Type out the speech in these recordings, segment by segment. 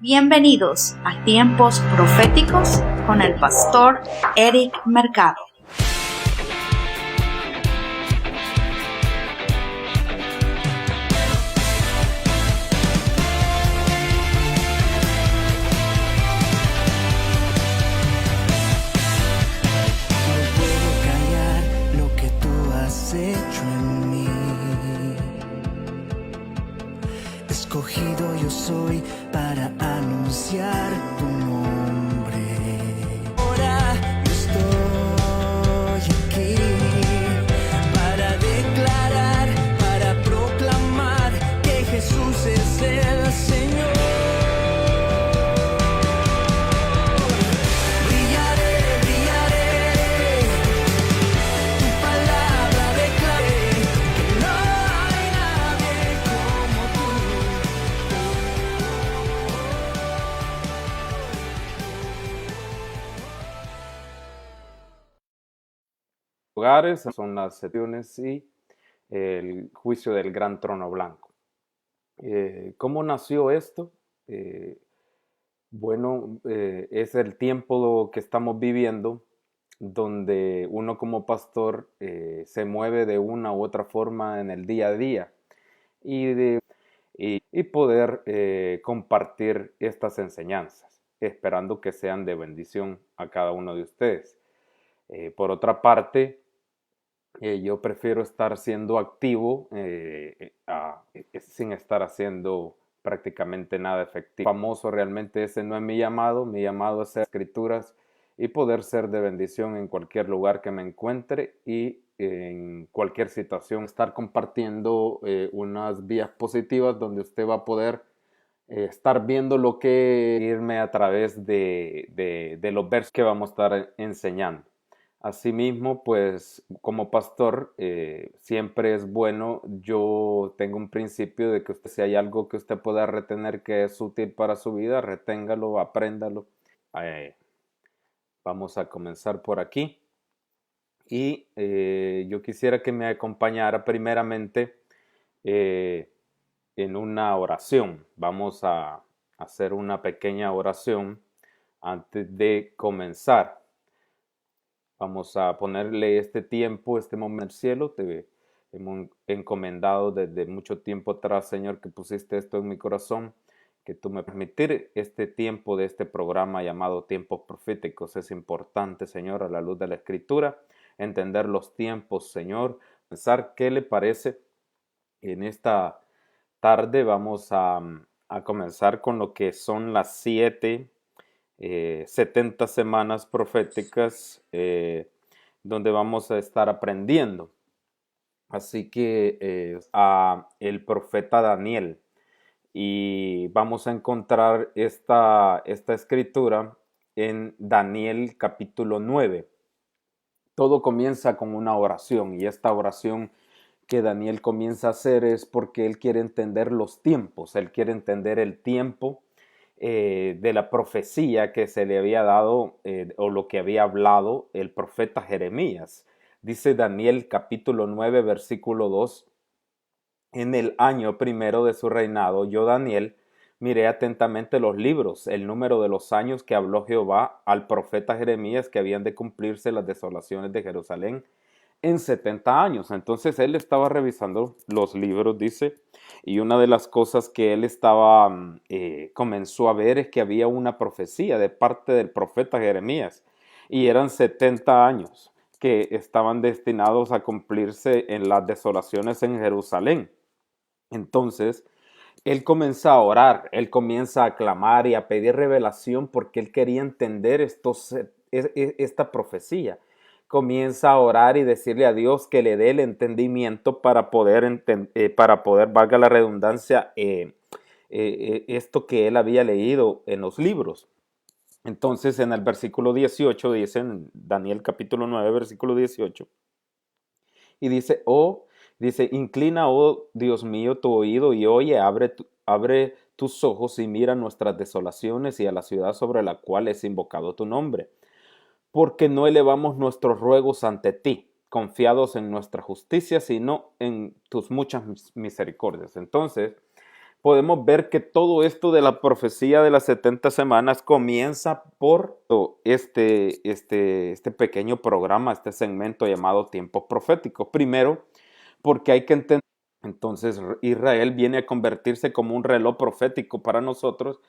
Bienvenidos a Tiempos Proféticos con el pastor Eric Mercado. Escogido yo soy para anunciar tu nombre. Ahora yo estoy aquí para declarar, para proclamar que Jesús es el Señor. Brillaré, brillaré, tu palabra declaré, que no hay nadie como tú. Lugares son las sesiones y el juicio del gran trono blanco. ¿Cómo nació esto? Es el tiempo que estamos viviendo donde uno como pastor se mueve de una u otra forma en el día a día y poder compartir estas enseñanzas, esperando que sean de bendición a cada uno de ustedes. Por otra parte, yo prefiero estar siendo activo sin estar haciendo prácticamente nada efectivo. Famoso realmente ese no es mi llamado es ser escrituras y poder ser de bendición en cualquier lugar que me encuentre y en cualquier situación. Estar compartiendo unas vías positivas donde usted va a poder estar viendo lo que irme a través de los versos que vamos a estar enseñando. Asimismo, pues como pastor, siempre es bueno, yo tengo un principio de que si hay algo que usted pueda retener que es útil para su vida, reténgalo, apréndalo. Vamos a comenzar por aquí. Y yo quisiera que me acompañara primeramente en una oración. Vamos a hacer una pequeña oración antes de comenzar. Vamos a ponerle este tiempo, este momento al cielo. Te hemos encomendado desde mucho tiempo atrás, Señor, que pusiste esto en mi corazón, que tú me permitir este tiempo de este programa llamado Tiempos Proféticos. Es importante, Señor, a la luz de la Escritura, entender los tiempos, Señor. Pensar qué le parece. En esta tarde vamos a comenzar con lo que son las 70 semanas proféticas donde vamos a estar aprendiendo. Así que el profeta Daniel, y vamos a encontrar esta escritura en Daniel capítulo 9. Todo comienza con una oración, y esta oración que Daniel comienza a hacer es porque él quiere entender los tiempos, él quiere entender el tiempo de la profecía que se le había dado o lo que había hablado el profeta Jeremías. Dice Daniel capítulo 9 versículo 2: en el año primero de su reinado, yo Daniel miré atentamente los libros, el número de los años que habló Jehová al profeta Jeremías que habían de cumplirse las desolaciones de Jerusalén en 70 años. Entonces él estaba revisando los libros, dice, y una de las cosas que él comenzó a ver es que había una profecía de parte del profeta Jeremías, y eran 70 años que estaban destinados a cumplirse en las desolaciones en Jerusalén. Entonces él comienza a orar, él comienza a clamar y a pedir revelación porque él quería entender esta profecía. Comienza a orar y decirle a Dios que le dé el entendimiento para poder, valga la redundancia, esto que él había leído en los libros. Entonces en el versículo 18 dice, en Daniel capítulo 9, versículo 18, y dice, inclina, oh Dios mío, tu oído y oye, abre tus ojos y mira nuestras desolaciones y a la ciudad sobre la cual es invocado tu nombre. Porque no elevamos nuestros ruegos ante ti, confiados en nuestra justicia, sino en tus muchas misericordias. Entonces, podemos ver que todo esto de la profecía de las 70 semanas comienza por este pequeño programa, este segmento llamado tiempos proféticos. Primero, porque hay que entender, entonces Israel viene a convertirse como un reloj profético para nosotros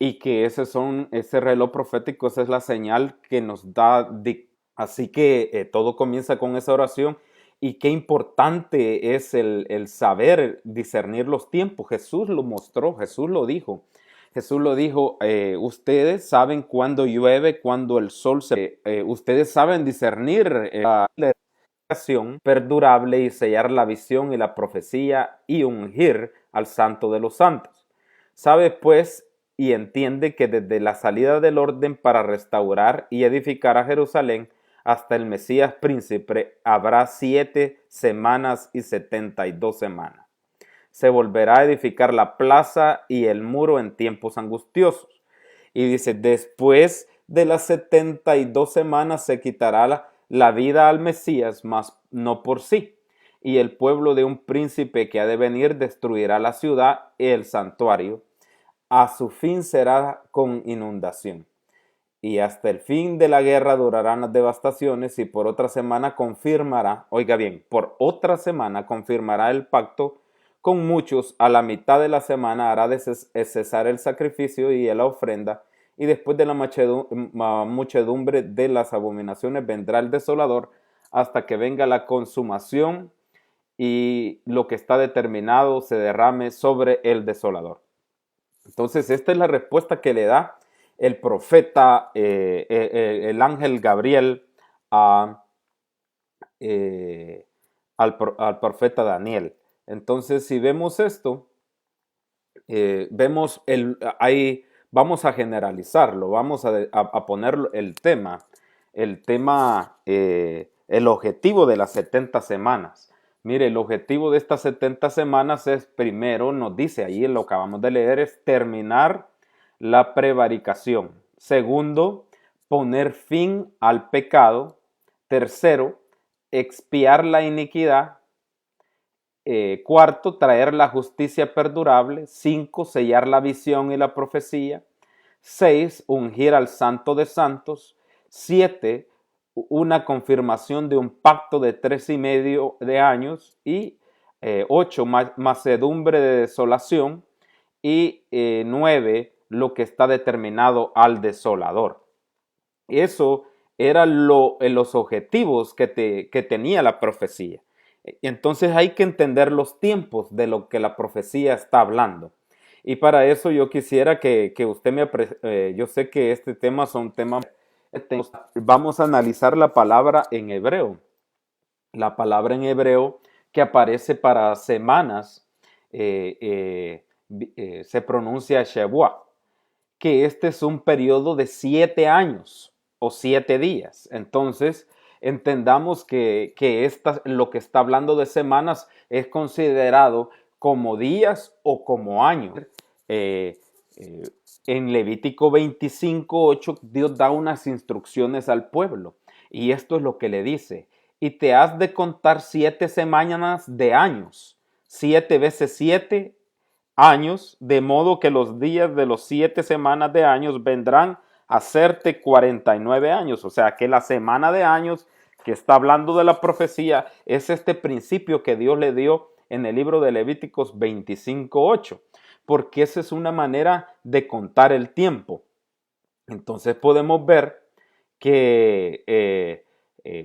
y que ese reloj profético, esa es la señal que nos da. Así que todo comienza con esa oración. Y qué importante es el saber discernir los tiempos. Jesús lo mostró, Jesús lo dijo. Jesús lo dijo, ustedes saben cuándo llueve, cuándo el sol se... ustedes saben discernir la oración perdurable y sellar la visión y la profecía y ungir al santo de los santos. Sabe pues y entiende que desde la salida del orden para restaurar y edificar a Jerusalén hasta el Mesías príncipe habrá 7 semanas y 72 semanas. Se volverá a edificar la plaza y el muro en tiempos angustiosos. Y dice, después de las 72 semanas se quitará la vida al Mesías, mas no por sí. Y el pueblo de un príncipe que ha de venir destruirá la ciudad y el santuario. A su fin será con inundación. Y hasta el fin de la guerra durarán las devastaciones y por otra semana confirmará, oiga bien, por otra semana confirmará el pacto con muchos. A la mitad de la semana hará cesar el sacrificio y la ofrenda, y después de la muchedumbre de las abominaciones vendrá el desolador hasta que venga la consumación y lo que está determinado se derrame sobre el desolador. Entonces esta es la respuesta que le da el profeta, el ángel Gabriel al profeta Daniel. Entonces, si vemos esto, vamos a generalizarlo, vamos a poner el objetivo de las 70 semanas. Mire, el objetivo de estas 70 semanas es, primero, nos dice ahí, lo que acabamos de leer, es terminar la prevaricación. Segundo, poner fin al pecado. Tercero, expiar la iniquidad. Cuarto, traer la justicia perdurable. 5, sellar la visión y la profecía. 6, ungir al santo de santos. 7, una confirmación de un pacto de 3,5 de años. Y 8, macedumbre de desolación. Y 9, lo que está determinado al desolador. Eso eran los objetivos que tenía la profecía. Entonces hay que entender los tiempos de lo que la profecía está hablando. Y para eso yo quisiera que usted yo sé que este tema son temas. Vamos a analizar la palabra en hebreo. La palabra en hebreo que aparece para semanas se pronuncia Shevuah, que este es un periodo de 7 años o 7 días. Entonces, entendamos que lo que está hablando de semanas es considerado como días o como años. En Levítico 25:8, Dios da unas instrucciones al pueblo. Y esto es lo que le dice. Y te has de contar 7 semanas de años. 7 veces 7 años, de modo que los días de los 7 semanas de años vendrán a hacerte 49 años. O sea que la semana de años que está hablando de la profecía es este principio que Dios le dio en el libro de Levíticos 25:8, porque esa es una manera de contar el tiempo. Entonces podemos ver que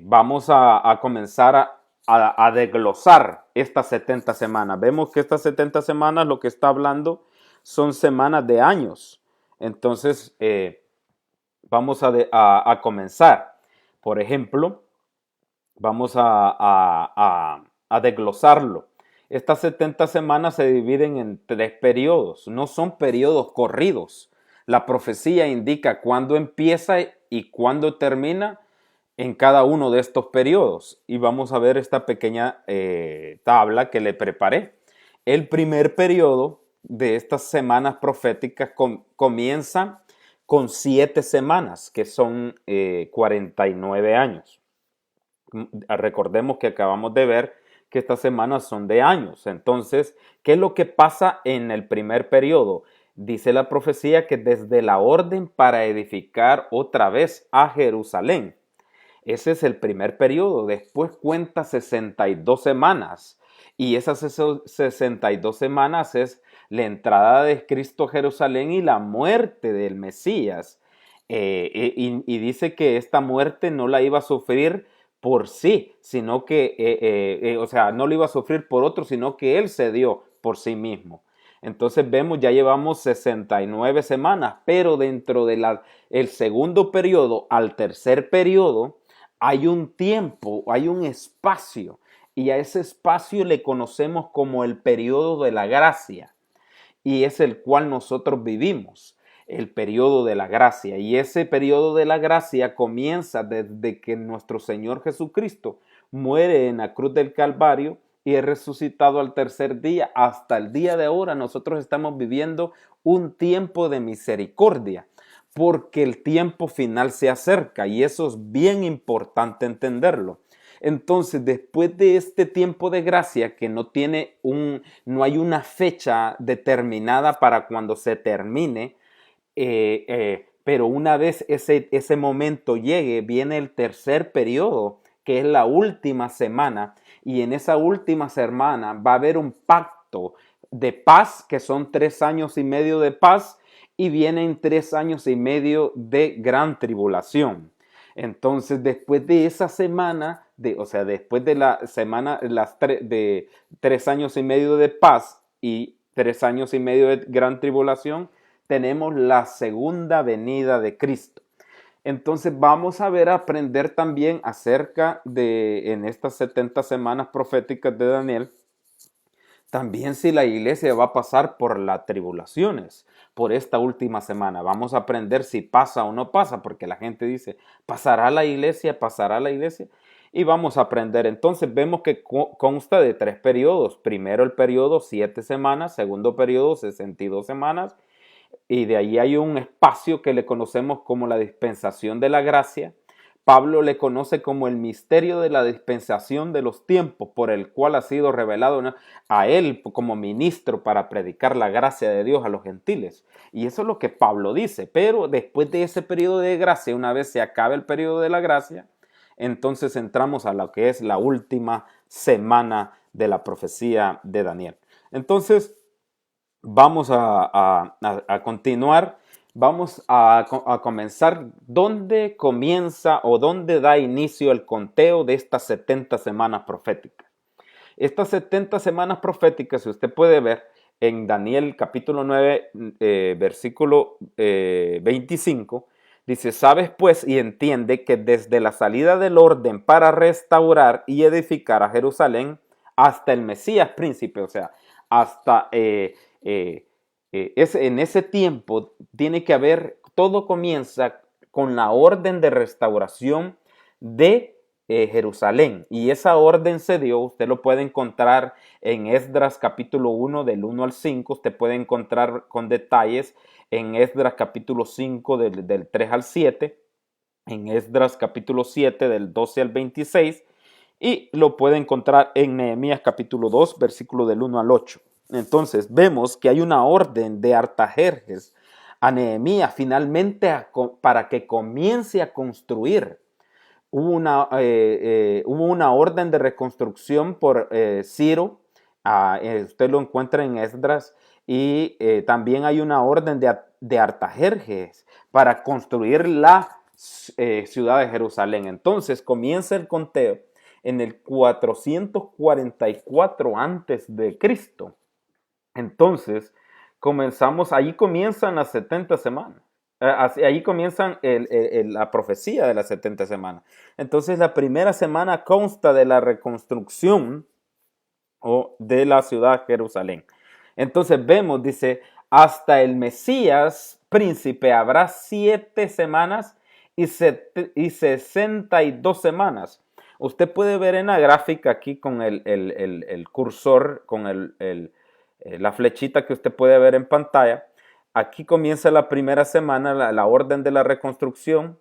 vamos a comenzar a desglosar estas 70 semanas. Vemos que estas 70 semanas lo que está hablando son semanas de años. Entonces vamos a comenzar. Por ejemplo, vamos a desglosarlo. Estas 70 semanas se dividen en 3 periodos. No son periodos corridos. La profecía indica cuándo empieza y cuándo termina en cada uno de estos periodos. Y vamos a ver esta pequeña tabla que le preparé. El primer periodo de estas semanas proféticas comienza con 7 semanas, que son 49 años. Recordemos que acabamos de ver que estas semanas son de años. Entonces, ¿qué es lo que pasa en el primer periodo? Dice la profecía que desde la orden para edificar otra vez a Jerusalén. Ese es el primer periodo. Después cuenta 62 semanas. Y esas 62 semanas es la entrada de Cristo a Jerusalén y la muerte del Mesías. Y dice que esta muerte no la iba a sufrir por sí, sino que, o sea, no lo iba a sufrir por otro, sino que Él se dio por sí mismo. Entonces vemos, ya llevamos 69 semanas, pero dentro de el segundo periodo al tercer periodo hay un tiempo, hay un espacio, y a ese espacio le conocemos como el periodo de la gracia, y es el cual nosotros vivimos, el periodo de la gracia. Y ese periodo de la gracia comienza desde que nuestro Señor Jesucristo muere en la cruz del Calvario y es resucitado al tercer día. Hasta el día de ahora nosotros estamos viviendo un tiempo de misericordia, porque el tiempo final se acerca, y eso es bien importante entenderlo. Entonces, después de este tiempo de gracia, que no hay una fecha determinada para cuando se termine, pero una vez ese momento llegue, viene el tercer periodo, que es la última semana, y en esa última semana va a haber un pacto de paz, que son 3 años y medio de paz, y vienen 3 años y medio de gran tribulación. Entonces, después de esa semana, después de la semana, de 3 años y medio de paz y 3 años y medio de gran tribulación, tenemos la segunda venida de Cristo. Entonces vamos a aprender también acerca de, en estas 70 semanas proféticas de Daniel, también si la iglesia va a pasar por las tribulaciones, por esta última semana. Vamos a aprender si pasa o no pasa, porque la gente dice, ¿pasará la iglesia? ¿Pasará la iglesia? Y vamos a aprender. Entonces vemos que consta de 3 periodos. Primero el periodo 7 semanas, segundo periodo 62 semanas, y de ahí hay un espacio que le conocemos como la dispensación de la gracia. Pablo le conoce como el misterio de la dispensación de los tiempos, por el cual ha sido revelado a él como ministro para predicar la gracia de Dios a los gentiles. Y eso es lo que Pablo dice. Pero después de ese periodo de gracia, una vez se acabe el periodo de la gracia, entonces entramos a lo que es la última semana de la profecía de Daniel. Entonces, vamos a continuar. Vamos a comenzar dónde comienza o dónde da inicio el conteo de estas 70 semanas proféticas. Estas 70 semanas proféticas, si usted puede ver en Daniel capítulo 9, versículo 25, dice, sabes pues y entiende que desde la salida del orden para restaurar y edificar a Jerusalén hasta el Mesías príncipe, o sea, hasta en ese tiempo tiene que haber, todo comienza con la orden de restauración de Jerusalén, y esa orden se dio, usted lo puede encontrar en Esdras capítulo 1 del 1 al 5, usted puede encontrar con detalles en Esdras capítulo 5 del 3 al 7, en Esdras capítulo 7 del 12 al 26, y lo puede encontrar en Nehemías capítulo 2 versículo del 1 al 8. Entonces vemos que hay una orden de Artajerjes a Nehemías finalmente para que comience a construir. Hubo una orden de reconstrucción por Ciro, usted lo encuentra en Esdras, y también hay una orden de Artajerjes para construir la ciudad de Jerusalén. Entonces comienza el conteo en el 444 antes de Cristo. Entonces, ahí comienzan las 70 semanas. Ahí comienzan la profecía de las 70 semanas. Entonces, la primera semana consta de la reconstrucción de la ciudad de Jerusalén. Entonces, vemos, dice, hasta el Mesías príncipe habrá 7 semanas y 62 semanas. Usted puede ver en la gráfica aquí con el cursor, con la flechita que usted puede ver en pantalla. Aquí comienza la primera semana, la orden de la reconstrucción,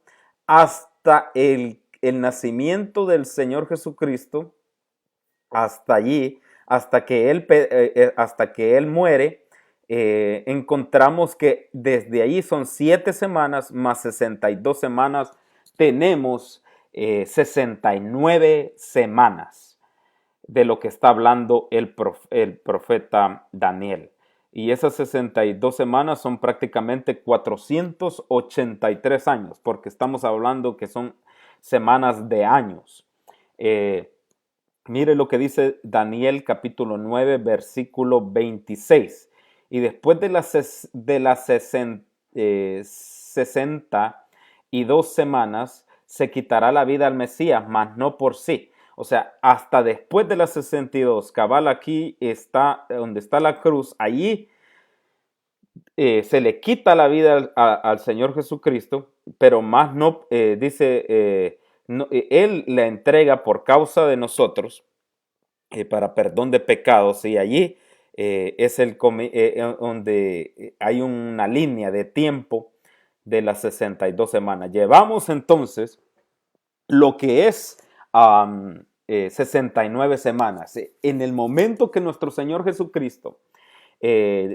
hasta el nacimiento del Señor Jesucristo, hasta allí, hasta que él muere, encontramos que desde allí son 7 semanas más 62 semanas, tenemos 69 semanas de lo que está hablando el profeta Daniel. Y esas 62 semanas son prácticamente 483 años, porque estamos hablando que son semanas de años. Mire lo que dice Daniel capítulo 9, versículo 26. Y después de las 62 semanas se quitará la vida al Mesías, mas no por sí. O sea, hasta después de las 62, cabal aquí está, donde está la cruz, allí se le quita la vida al Señor Jesucristo, pero más no, Él la entrega por causa de nosotros, para perdón de pecados, y allí es donde hay una línea de tiempo de las 62 semanas. Llevamos entonces lo que es 69 semanas. En el momento que nuestro Señor Jesucristo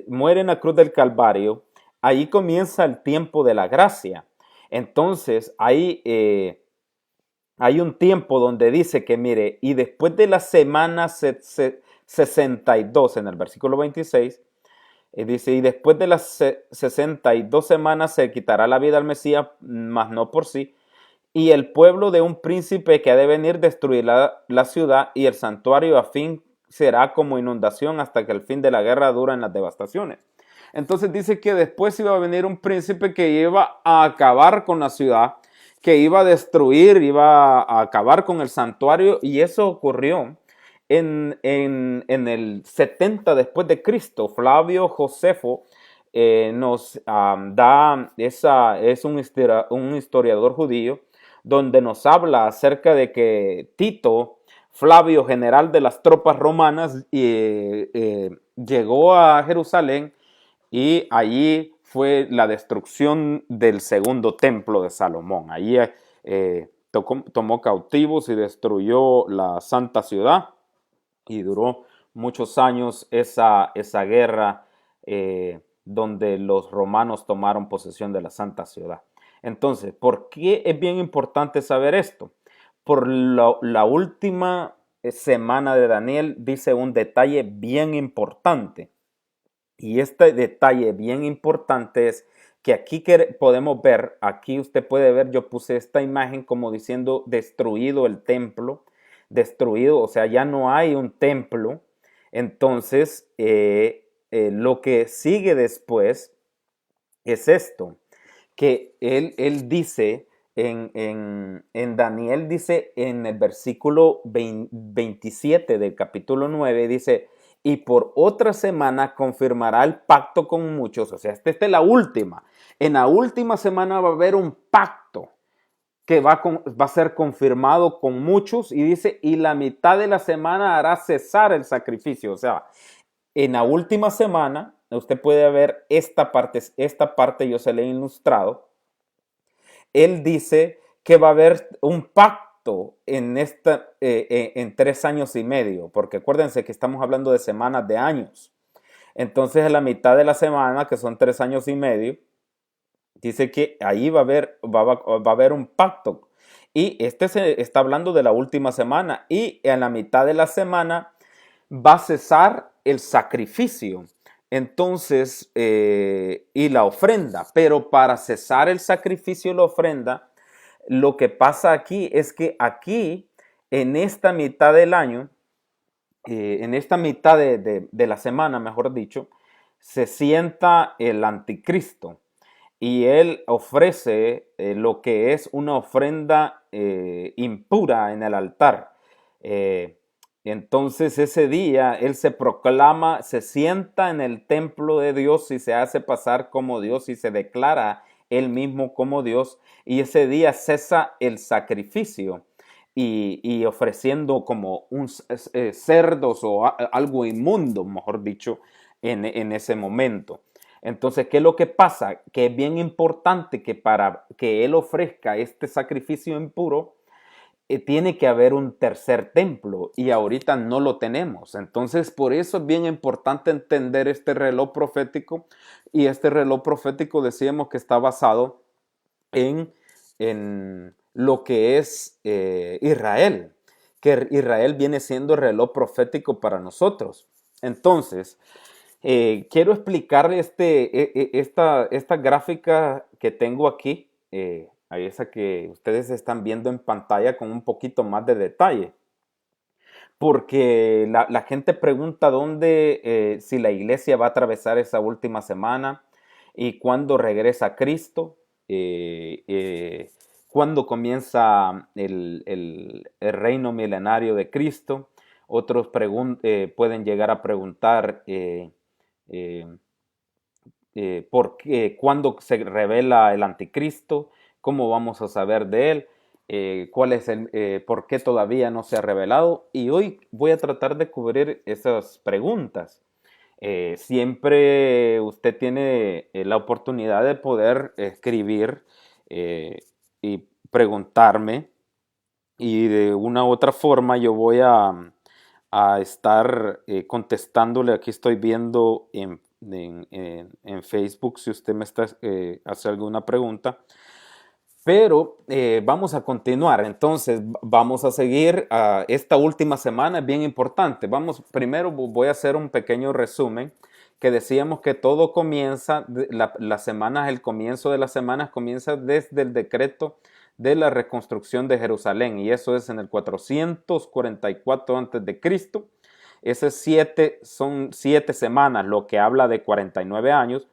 muere en la cruz del Calvario, ahí comienza el tiempo de la gracia. Entonces, ahí hay un tiempo donde dice que, mire, y después de la semana 62, en el versículo 26, dice, y después de las 62 semanas se quitará la vida al Mesías, mas no por sí, y el pueblo de un príncipe que ha de venir destruirá la ciudad y el santuario, a fin será como inundación hasta que el fin de la guerra dura en las devastaciones. Entonces dice que después iba a venir un príncipe que iba a acabar con la ciudad, que iba a destruir, iba a acabar con el santuario, y eso ocurrió en el 70 después de Cristo. Flavio Josefo nos da es un historiador judío, donde nos habla acerca de que Tito, Flavio, general de las tropas romanas, llegó a Jerusalén, y allí fue la destrucción del segundo templo de Salomón. Allí tomó cautivos y destruyó la santa ciudad, y duró muchos años esa guerra donde los romanos tomaron posesión de la santa ciudad. Entonces, ¿por qué es bien importante saber esto? Por la última semana de Daniel dice un detalle bien importante. Y este detalle bien importante es que aquí podemos ver, aquí usted puede ver, yo puse esta imagen como diciendo destruido el templo, destruido, o sea, ya no hay un templo. Entonces, lo que sigue después es esto, que él dice en Daniel, dice en el versículo 27 del capítulo 9, dice, y por otra semana confirmará el pacto con muchos. O sea, esta es la última. En la última semana va a haber un pacto que va a ser confirmado con muchos, y dice, y la mitad de la semana hará cesar el sacrificio. O sea, en la última semana, usted puede ver esta parte yo se le he ilustrado. Él dice que va a haber un pacto en 3 años y medio, porque acuérdense que estamos hablando de semanas de años. Entonces, en la mitad de la semana, que son 3 años y medio, dice que ahí va a haber un pacto. Y se está hablando de la última semana. Y en la mitad de la semana va a cesar el sacrificio. Entonces, y la ofrenda. Pero para cesar el sacrificio y la ofrenda, lo que pasa aquí es que aquí, en esta mitad del año, en esta mitad de la semana, mejor dicho, se sienta el anticristo. Y él ofrece lo que es una ofrenda impura en el altar. Entonces ese día él se proclama, se sienta en el templo de Dios y se hace pasar como Dios y se declara él mismo como Dios. Y ese día cesa el sacrificio y ofreciendo como cerdos o algo inmundo, mejor dicho, en ese momento. Entonces, ¿qué es lo que pasa? Que es bien importante que para que él ofrezca este sacrificio impuro, tiene que haber un tercer templo y ahorita no lo tenemos. Entonces, por eso es bien importante entender este reloj profético, y este reloj profético decíamos que está basado en lo que es Israel, que Israel viene siendo el reloj profético para nosotros. Entonces, quiero explicar esta gráfica que tengo aquí, a esa que ustedes están viendo en pantalla con un poquito más de detalle. Porque la gente pregunta si la iglesia va a atravesar esa última semana y cuándo regresa Cristo, cuándo comienza el reino milenario de Cristo. Otros pueden llegar a preguntar eh, cuándo se revela el anticristo, cómo vamos a saber de él, por qué todavía no se ha revelado. Y hoy voy a tratar de cubrir esas preguntas. Siempre usted tiene la oportunidad de poder escribir y preguntarme, y de una u otra forma yo voy a estar contestándole. Aquí estoy viendo en Facebook si usted me hace alguna pregunta. Pero vamos a continuar. Entonces vamos a seguir. Esta última semana es bien importante. Primero voy a hacer un pequeño resumen, que decíamos que todo comienza, el comienzo de las semanas comienza desde el decreto de la reconstrucción de Jerusalén, y eso es en el 444 a.C. Son 7 semanas, lo que habla de 49 años,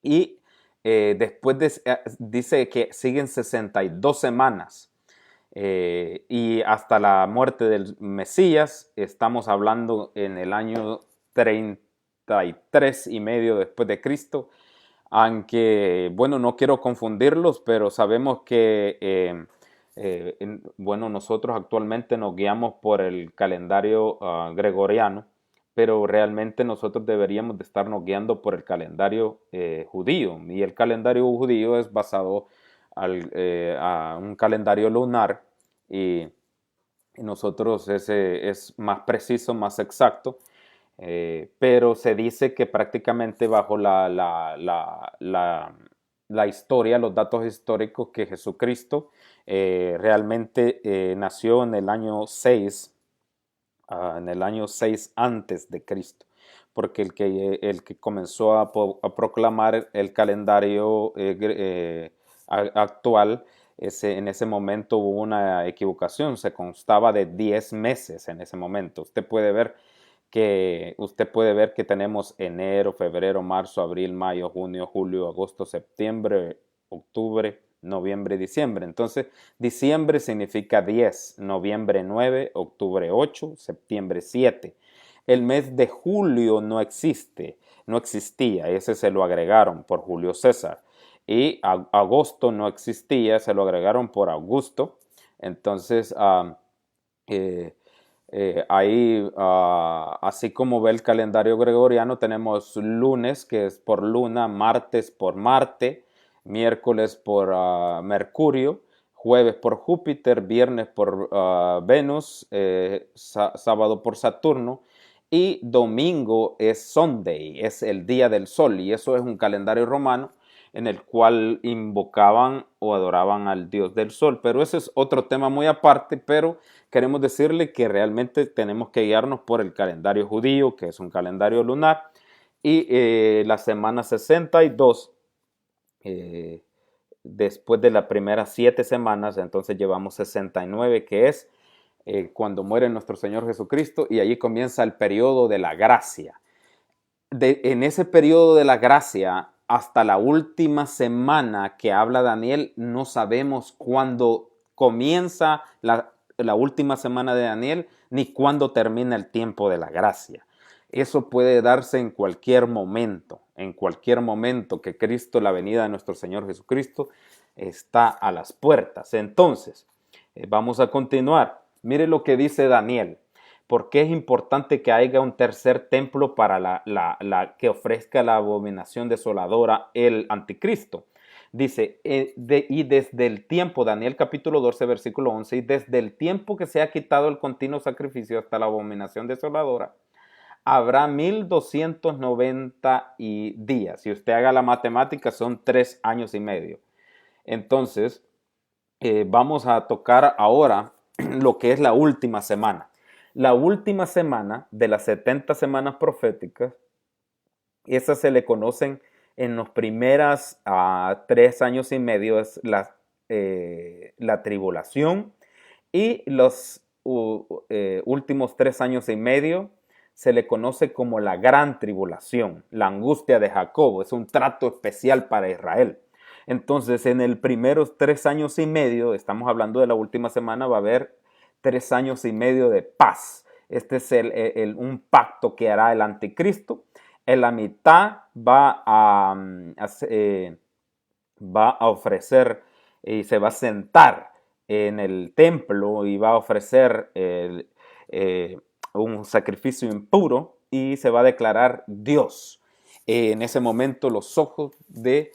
y después dice que siguen 62 semanas, y hasta la muerte del Mesías estamos hablando en el año 33 y medio después de Cristo. Aunque, bueno, no quiero confundirlos, pero sabemos que, nosotros actualmente nos guiamos por el calendario gregoriano, pero realmente nosotros deberíamos de estarnos guiando por el calendario judío. Y el calendario judío es basado a un calendario lunar, y nosotros ese es más preciso, más exacto. Pero se dice que prácticamente bajo la historia, los datos históricos, que Jesucristo realmente nació en el año 6, antes de Cristo, porque el que comenzó a proclamar el calendario actual, en ese momento hubo una equivocación, se constaba de 10 meses en ese momento. Usted puede ver que tenemos enero, febrero, marzo, abril, mayo, junio, julio, agosto, septiembre, octubre, noviembre y diciembre. Entonces, diciembre significa 10, noviembre 9, octubre 8, septiembre 7. El mes de julio no existía, ese se lo agregaron por Julio César. Y agosto no existía, se lo agregaron por Augusto. Entonces, ahí, así como ve el calendario gregoriano, tenemos lunes, que es por luna, martes por Marte, miércoles por Mercurio, jueves por Júpiter, viernes por Venus, sábado por Saturno, y domingo es Sunday, es el día del sol, y eso es un calendario romano en el cual invocaban o adoraban al dios del sol. Pero ese es otro tema muy aparte, pero queremos decirle que realmente tenemos que guiarnos por el calendario judío, que es un calendario lunar, y la semana 62, después de las primeras 7 semanas, entonces llevamos 69, que es cuando muere nuestro Señor Jesucristo, y allí comienza el periodo de la gracia. En ese periodo de la gracia, hasta la última semana que habla Daniel, no sabemos cuándo comienza la última semana de Daniel, ni cuándo termina el tiempo de la gracia. Eso puede darse en cualquier momento que Cristo, la venida de nuestro Señor Jesucristo, está a las puertas. Entonces, vamos a continuar. Mire lo que dice Daniel. ¿Por qué es importante que haya un tercer templo para que ofrezca la abominación desoladora, el anticristo? Dice, y desde el tiempo, Daniel capítulo 12, versículo 11, y desde el tiempo que se ha quitado el continuo sacrificio hasta la abominación desoladora, habrá 1290 días. Si usted haga la matemática, son 3 años y medio. Entonces, vamos a tocar ahora lo que es la última semana. La última semana de las 70 semanas proféticas, esas se le conocen en los primeros 3 años y medio, es la tribulación, y los últimos 3 años y medio se le conoce como la gran tribulación, la angustia de Jacob, es un trato especial para Israel. Entonces, en el primeros 3 años y medio, estamos hablando de la última semana, va a haber 3 años y medio de paz. Este es un pacto que hará el anticristo. En la mitad va a ofrecer y se va a sentar en el templo y va a ofrecer un sacrificio impuro y se va a declarar Dios. En ese momento los ojos de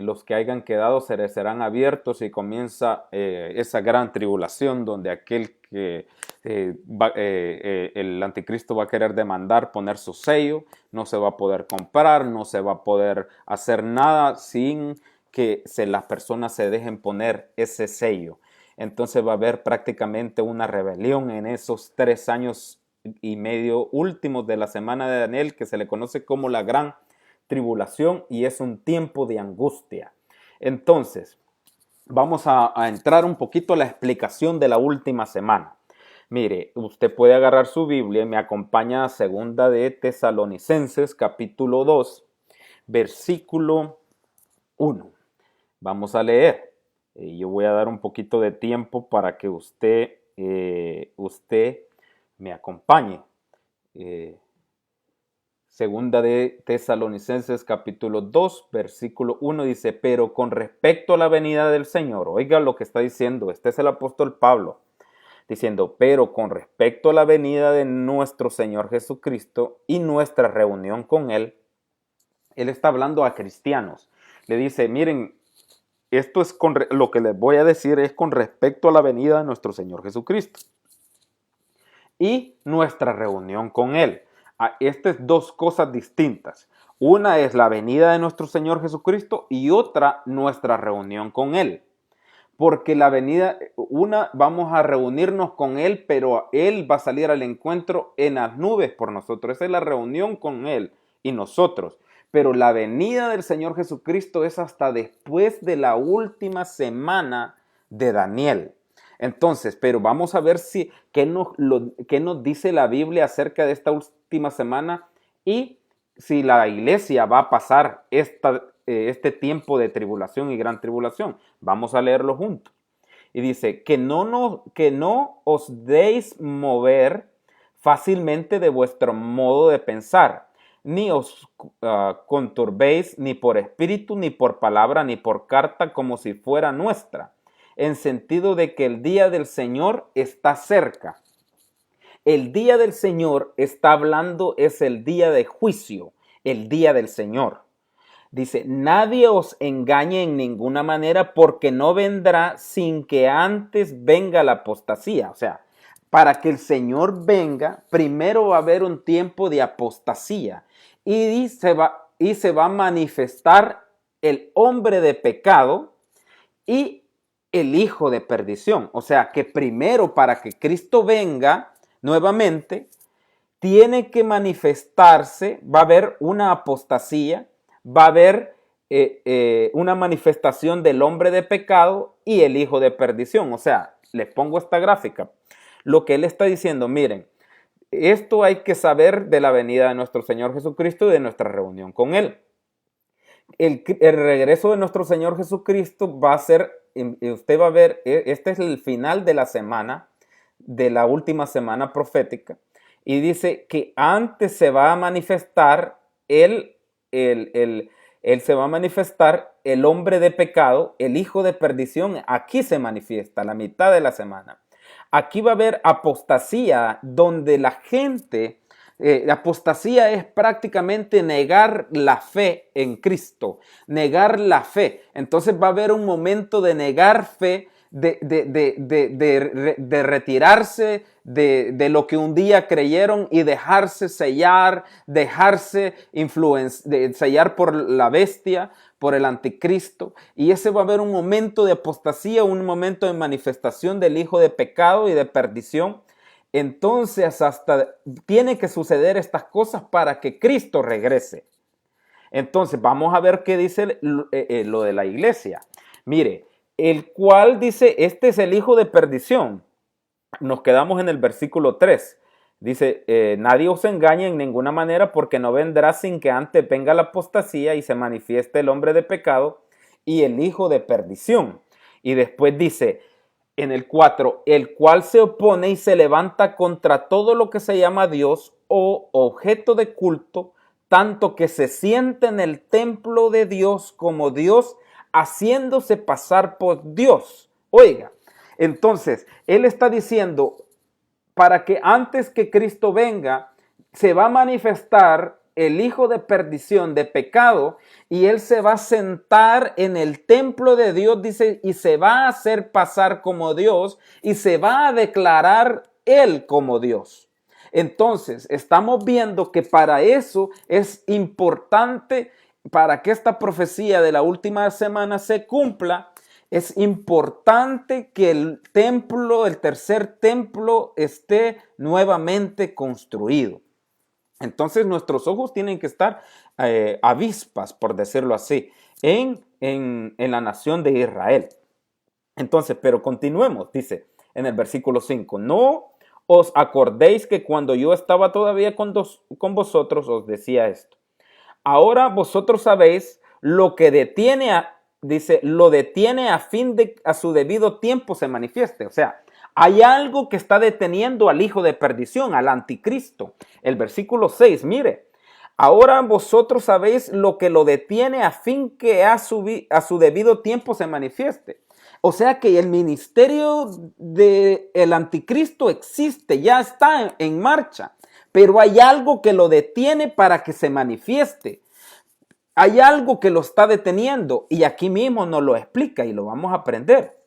los que hayan quedado serán abiertos y comienza esa gran tribulación donde aquel que el anticristo va a querer demandar, poner su sello, no se va a poder comprar, no se va a poder hacer nada sin que las personas se dejen poner ese sello. Entonces va a haber prácticamente una rebelión en esos 3 años y medio últimos de la semana de Daniel, que se le conoce como la gran tribulación, y es un tiempo de angustia. Entonces, vamos a entrar un poquito a la explicación de la última semana. Mire, usted puede agarrar su Biblia y me acompaña a Segunda de Tesalonicenses, capítulo 2, versículo 1. Vamos a leer. Yo voy a dar un poquito de tiempo para que usted me acompañe. Segunda de Tesalonicenses capítulo 2, versículo 1 dice, pero con respecto a la venida del Señor, oiga lo que está diciendo, este es el apóstol Pablo, diciendo, pero con respecto a la venida de nuestro Señor Jesucristo y nuestra reunión con Él, Él está hablando a cristianos. Le dice, miren, esto es lo que les voy a decir es con respecto a la venida de nuestro Señor Jesucristo y nuestra reunión con Él. Estas dos cosas distintas. Una es la venida de nuestro Señor Jesucristo y otra nuestra reunión con Él. Porque la venida, vamos a reunirnos con Él, pero Él va a salir al encuentro en las nubes por nosotros. Esa es la reunión con Él y nosotros. Pero la venida del Señor Jesucristo es hasta después de la última semana de Daniel. Entonces, pero vamos a ver qué nos dice la Biblia acerca de esta última semana y si la iglesia va a pasar este tiempo de tribulación y gran tribulación. Vamos a leerlo juntos. Y dice, que no os deis mover fácilmente de vuestro modo de pensar, ni os conturbéis ni por espíritu, ni por palabra, ni por carta, como si fuera nuestra, en sentido de que el día del Señor está cerca. El día del Señor está hablando, es el día de juicio, el día del Señor. Dice, nadie os engañe en ninguna manera, porque no vendrá sin que antes venga la apostasía. O sea, para que el Señor venga, primero va a haber un tiempo de apostasía y se va a manifestar el hombre de pecado y el hijo de perdición. O sea, que primero, para que Cristo venga nuevamente, tiene que manifestarse, va a haber una apostasía, va a haber una manifestación del hombre de pecado y el hijo de perdición. O sea, les pongo esta gráfica. Lo que él está diciendo, miren, esto hay que saber de la venida de nuestro Señor Jesucristo y de nuestra reunión con Él. El regreso de nuestro Señor Jesucristo va a ser, usted va a ver, este es el final de la semana, de la última semana profética, y dice que antes se va a manifestar se va a manifestar el hombre de pecado, el hijo de perdición. Aquí se manifiesta la mitad de la semana. Aquí va a haber apostasía, donde la gente Apostasía es prácticamente negar la fe en Cristo, negar la fe. Entonces va a haber un momento de negar fe, de retirarse de lo que un día creyeron y dejarse sellar, dejarse sellar por la bestia, por el anticristo. Y ese va a haber un momento de apostasía, un momento de manifestación del hijo de pecado y de perdición. Entonces hasta tiene que suceder estas cosas para que Cristo regrese. Entonces vamos a ver qué dice lo de la iglesia. Mire, el cual dice, este es el hijo de perdición. Nos quedamos en el versículo 3. Dice, nadie os engañe en ninguna manera, porque no vendrá sin que antes venga la apostasía y se manifieste el hombre de pecado y el hijo de perdición. Y después dice, en el 4, el cual se opone y se levanta contra todo lo que se llama Dios o objeto de culto, tanto que se siente en el templo de Dios como Dios, haciéndose pasar por Dios. Oiga, entonces, él está diciendo, para que antes que Cristo venga, se va a manifestar el hijo de perdición, de pecado, y él se va a sentar en el templo de Dios, dice, y se va a hacer pasar como Dios, y se va a declarar él como Dios. Entonces, estamos viendo que para eso es importante, para que esta profecía de la última semana se cumpla, es importante que el templo, el tercer templo, esté nuevamente construido. Entonces nuestros ojos tienen que estar avispas, por decirlo así, en la nación de Israel. Entonces, pero continuemos, dice en el versículo 5, no os acordéis que cuando yo estaba todavía con vosotros os decía esto. Ahora vosotros sabéis lo que detiene lo detiene a fin de a su debido tiempo se manifieste. O sea, hay algo que está deteniendo al hijo de perdición, al anticristo. El versículo 6, mire, ahora vosotros sabéis lo que lo detiene a fin que a su debido tiempo se manifieste. O sea que el ministerio del anticristo existe, ya está en marcha, pero hay algo que lo detiene para que se manifieste. Hay algo que lo está deteniendo y aquí mismo nos lo explica y lo vamos a aprender.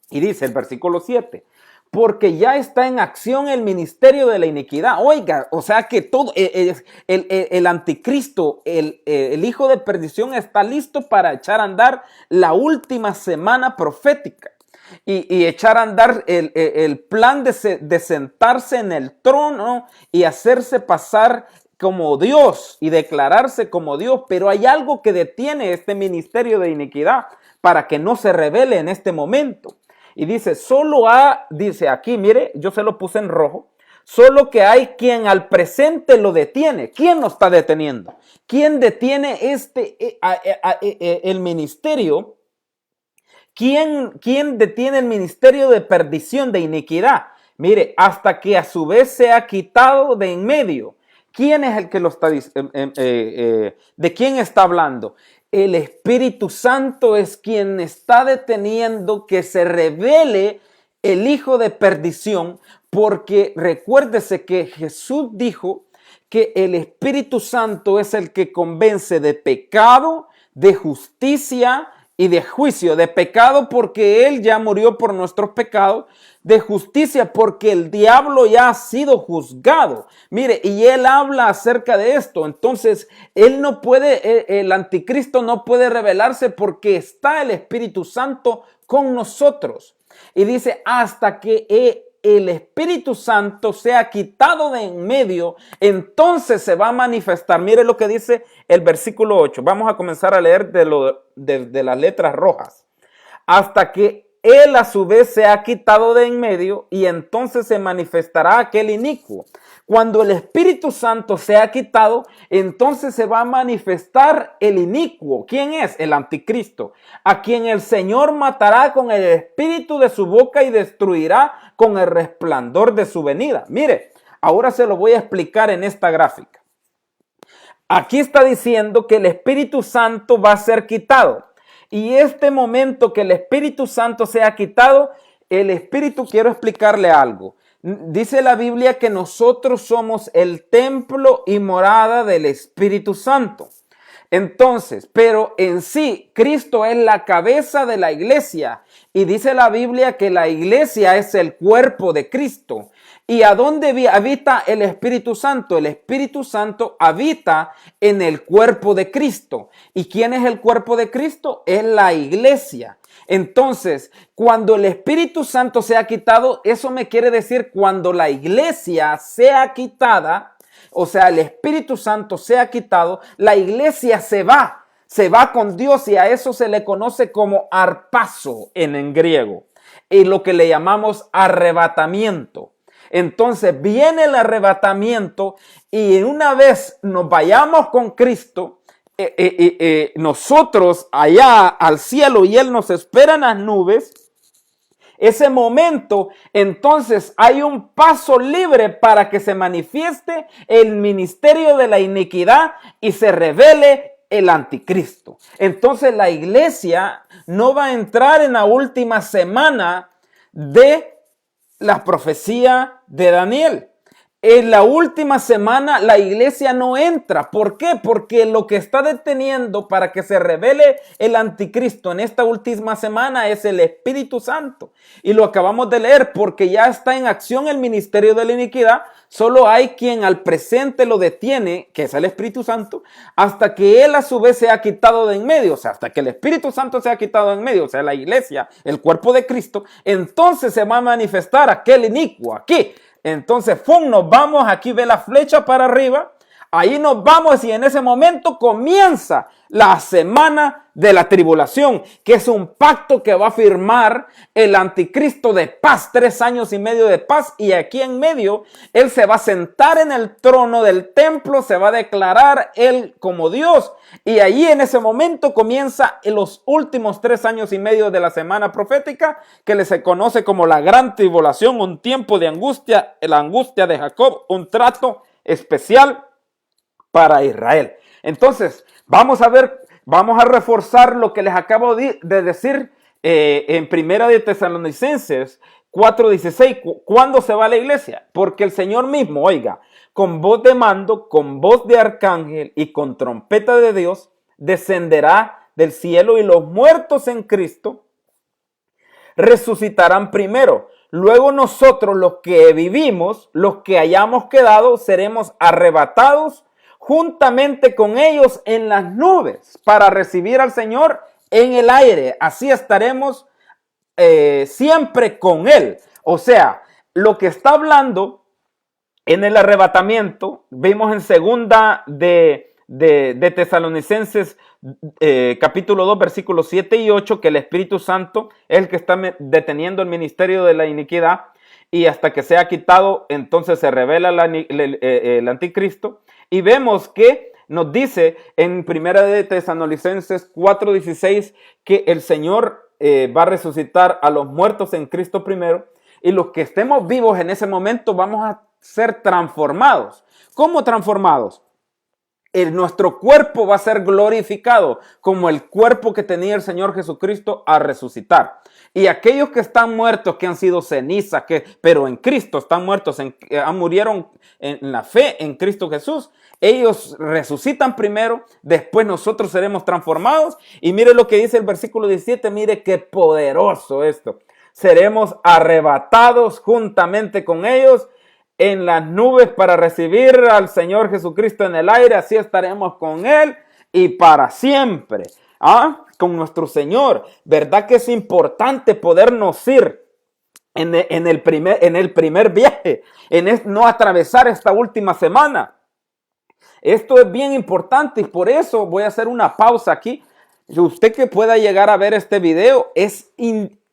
Y dice el versículo 7, porque ya está en acción el ministerio de la iniquidad. Oiga, o sea que todo el anticristo, el hijo de perdición está listo para echar a andar la última semana profética. Y echar a andar el plan de sentarse en el trono y hacerse pasar como Dios y declararse como Dios, pero hay algo que detiene este ministerio de iniquidad para que no se revele en este momento. Y dice, dice aquí, mire, yo se lo puse en rojo, solo que hay quien al presente lo detiene. ¿Quién lo está deteniendo? ¿Quién detiene el ministerio? ¿Quién detiene el ministerio de perdición, de iniquidad? Mire, hasta que a su vez sea quitado de en medio. ¿Quién es el que lo está de quién está hablando? El Espíritu Santo es quien está deteniendo que se revele el hijo de perdición, porque recuérdese que Jesús dijo que el Espíritu Santo es el que convence de pecado, de justicia y de juicio. De pecado porque Él ya murió por nuestros pecados, de justicia porque el diablo ya ha sido juzgado. Mire, y él habla acerca de esto. Entonces, él no puede, el anticristo no puede revelarse porque está el Espíritu Santo con nosotros. Y dice, hasta que el Espíritu Santo sea quitado de en medio, entonces se va a manifestar. Mire lo que dice el versículo 8. Vamos a comenzar a leer de las letras rojas. Hasta que él a su vez se ha quitado de en medio y entonces se manifestará aquel inicuo. Cuando el Espíritu Santo se ha quitado, entonces se va a manifestar el inicuo. ¿Quién es? El anticristo, a quien el Señor matará con el espíritu de su boca y destruirá con el resplandor de su venida. Mire, ahora se lo voy a explicar en esta gráfica. Aquí está diciendo que el Espíritu Santo va a ser quitado. Y este momento que el Espíritu Santo se ha quitado, el Espíritu, quiero explicarle algo. Dice la Biblia que nosotros somos el templo y morada del Espíritu Santo. Entonces, pero en sí, Cristo es la cabeza de la iglesia. Y dice la Biblia que la iglesia es el cuerpo de Cristo. ¿Y a dónde habita el Espíritu Santo? El Espíritu Santo habita en el cuerpo de Cristo. ¿Y quién es el cuerpo de Cristo? Es la iglesia. Entonces, cuando el Espíritu Santo sea quitado, eso me quiere decir cuando la iglesia sea quitada, o sea, el Espíritu Santo sea quitado, la iglesia se va con Dios, y a eso se le conoce como harpazo en griego, y lo que le llamamos arrebatamiento. Entonces viene el arrebatamiento, y una vez nos vayamos con Cristo, nosotros allá al cielo y Él nos espera en las nubes. Ese momento, entonces hay un paso libre para que se manifieste el ministerio de la iniquidad y se revele el anticristo. Entonces la iglesia no va a entrar en la última semana de la profecía de Daniel. En la última semana la iglesia no entra. ¿Por qué? Porque lo que está deteniendo para que se revele el anticristo en esta última semana es el Espíritu Santo. Y lo acabamos de leer, porque ya está en acción el ministerio de la iniquidad. Solo hay quien al presente lo detiene, que es el Espíritu Santo, hasta que él a su vez sea quitado de en medio. O sea, hasta que el Espíritu Santo sea quitado de en medio, o sea, la iglesia, el cuerpo de Cristo, entonces se va a manifestar aquel inicuo aquí. Entonces, ¡fum!, nos vamos, aquí ve la flecha para arriba, ahí nos vamos, y en ese momento comienza la semana de la tribulación, que es un pacto que va a firmar el anticristo de paz, 3 años y medio de paz, y aquí en medio él se va a sentar en el trono del templo, se va a declarar él como Dios, y ahí en ese momento comienza los últimos 3 años y medio de la semana profética, que se conoce como la gran tribulación, un tiempo de angustia, la angustia de Jacob, un trato especial para Israel. Entonces, vamos a ver, vamos a reforzar lo que les acabo de decir en Primera de Tesalonicenses 4:16. ¿Cuándo se va a la iglesia? Porque el Señor mismo, oiga, con voz de mando, con voz de arcángel y con trompeta de Dios, descenderá del cielo, y los muertos en Cristo resucitarán primero. Luego nosotros, los que vivimos, los que hayamos quedado, seremos arrebatados juntamente con ellos en las nubes para recibir al Señor en el aire. Así estaremos siempre con Él. O sea, lo que está hablando en el arrebatamiento, vimos en segunda de Tesalonicenses capítulo 2, versículos 7 y 8, que el Espíritu Santo es el que está deteniendo el ministerio de la iniquidad, y hasta que sea quitado, entonces se revela el anticristo. Y vemos que nos dice en Primera de Tesalonicenses 4:16 que el Señor va a resucitar a los muertos en Cristo primero, y los que estemos vivos en ese momento vamos a ser transformados. ¿Cómo transformados? Nuestro cuerpo va a ser glorificado como el cuerpo que tenía el Señor Jesucristo a resucitar. Y aquellos que están muertos, que han sido cenizas, pero en Cristo están muertos, murieron en la fe en Cristo Jesús, ellos resucitan primero, después nosotros seremos transformados. Y mire lo que dice el versículo 17, mire qué poderoso esto. Seremos arrebatados juntamente con ellos en las nubes para recibir al Señor Jesucristo en el aire. Así estaremos con Él y para siempre, con nuestro Señor. ¿Verdad que es importante podernos ir en el primer viaje, no atravesar esta última semana? Esto es bien importante, y por eso voy a hacer una pausa aquí. Usted que pueda llegar a ver este video es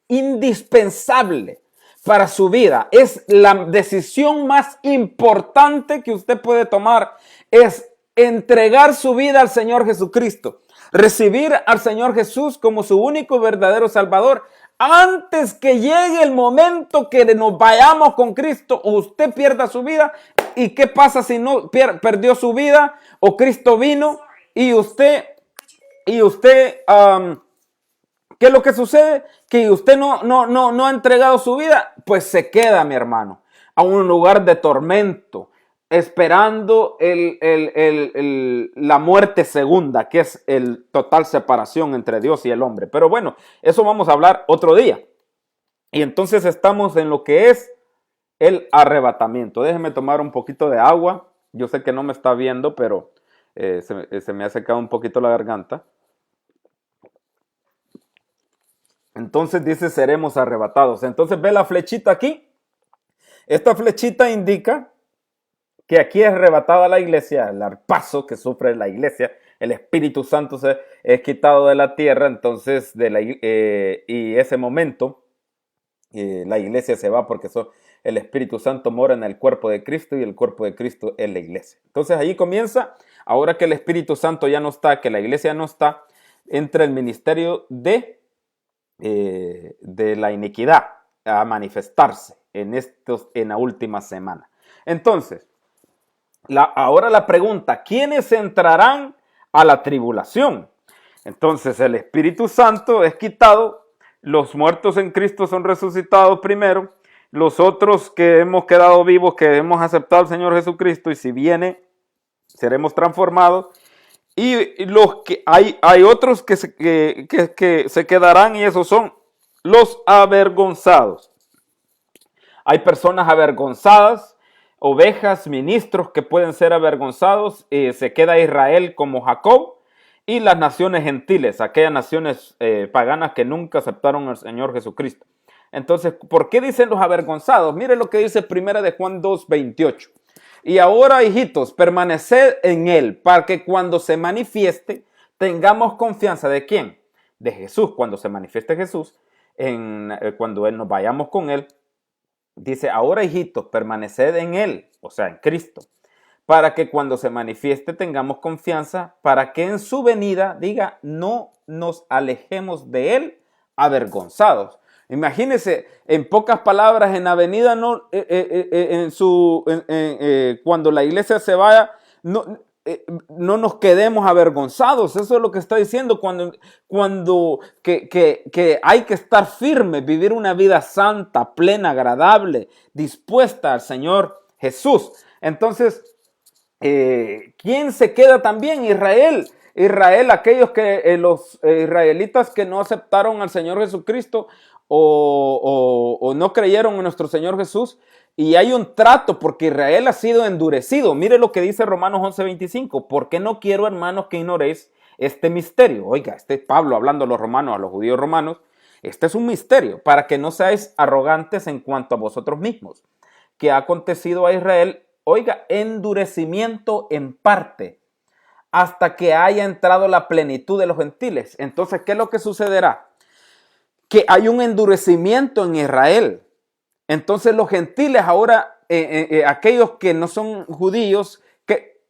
indispensable para su vida. Es la decisión más importante que usted puede tomar, es entregar su vida al Señor Jesucristo, recibir al Señor Jesús como su único y verdadero Salvador, antes que llegue el momento que nos vayamos con Cristo o usted pierda su vida. ¿Y qué pasa si no perdió su vida o Cristo vino y usted, ¿qué es lo que sucede? Que usted no ha entregado su vida, pues se queda, mi hermano. a un lugar de tormento, esperando la muerte segunda, que es el total separación entre Dios y el hombre. Pero bueno, eso vamos a hablar otro día. Y entonces estamos en lo que es el arrebatamiento. Déjeme tomar un poquito de agua. Yo sé que no me está viendo, pero se me ha secado un poquito la garganta. Entonces dice, seremos arrebatados. Entonces ve la flechita aquí. Esta flechita indica que aquí es arrebatada la iglesia, el arpazo que sufre la iglesia, el Espíritu Santo se es quitado de la tierra, entonces y ese momento la iglesia se va porque el Espíritu Santo mora en el cuerpo de Cristo y el cuerpo de Cristo es la iglesia. Entonces ahí comienza, ahora que el Espíritu Santo ya no está, que la iglesia no está, entra el ministerio de la iniquidad a manifestarse en la última semana. Entonces, ahora la pregunta, ¿quiénes entrarán a la tribulación? Entonces el Espíritu Santo es quitado, los muertos en Cristo son resucitados primero, los otros que hemos quedado vivos, que hemos aceptado al Señor Jesucristo, y si viene, seremos transformados. Y los que hay otros que se quedarán, y esos son los avergonzados. Hay personas avergonzadas, ovejas, ministros que pueden ser avergonzados. Se queda Israel como Jacob y las naciones gentiles, aquellas naciones paganas que nunca aceptaron al Señor Jesucristo. Entonces, ¿por qué dicen los avergonzados? Mire lo que dice 1 de Juan 2:28. Y ahora, hijitos, permaneced en él, para que cuando se manifieste, tengamos confianza. ¿De quién? De Jesús. Cuando se manifieste Jesús, cuando nos vayamos con él, dice, ahora, hijitos, permaneced en él, o sea, en Cristo, para que cuando se manifieste tengamos confianza, para que en su venida, diga, no nos alejemos de él avergonzados. Imagínense, en pocas palabras, en la venida, cuando la iglesia se vaya, no nos quedemos avergonzados. Eso es lo que está diciendo que hay que estar firme, vivir una vida santa, plena, agradable, dispuesta al Señor Jesús. Entonces, ¿quién se queda también? Israel, aquellos los israelitas que no aceptaron al Señor Jesucristo o no creyeron en nuestro Señor Jesús. Y hay un trato porque Israel ha sido endurecido. Mire lo que dice Romanos 11:25. Porque no quiero, hermanos, que ignoréis este misterio. Oiga, Pablo hablando a los romanos, a los judíos romanos. Este es un misterio para que no seáis arrogantes en cuanto a vosotros mismos. Que ha acontecido a Israel, oiga, endurecimiento en parte, hasta que haya entrado la plenitud de los gentiles. Entonces, ¿qué es lo que sucederá? Que hay un endurecimiento en Israel. Entonces los gentiles ahora, aquellos que no son judíos, que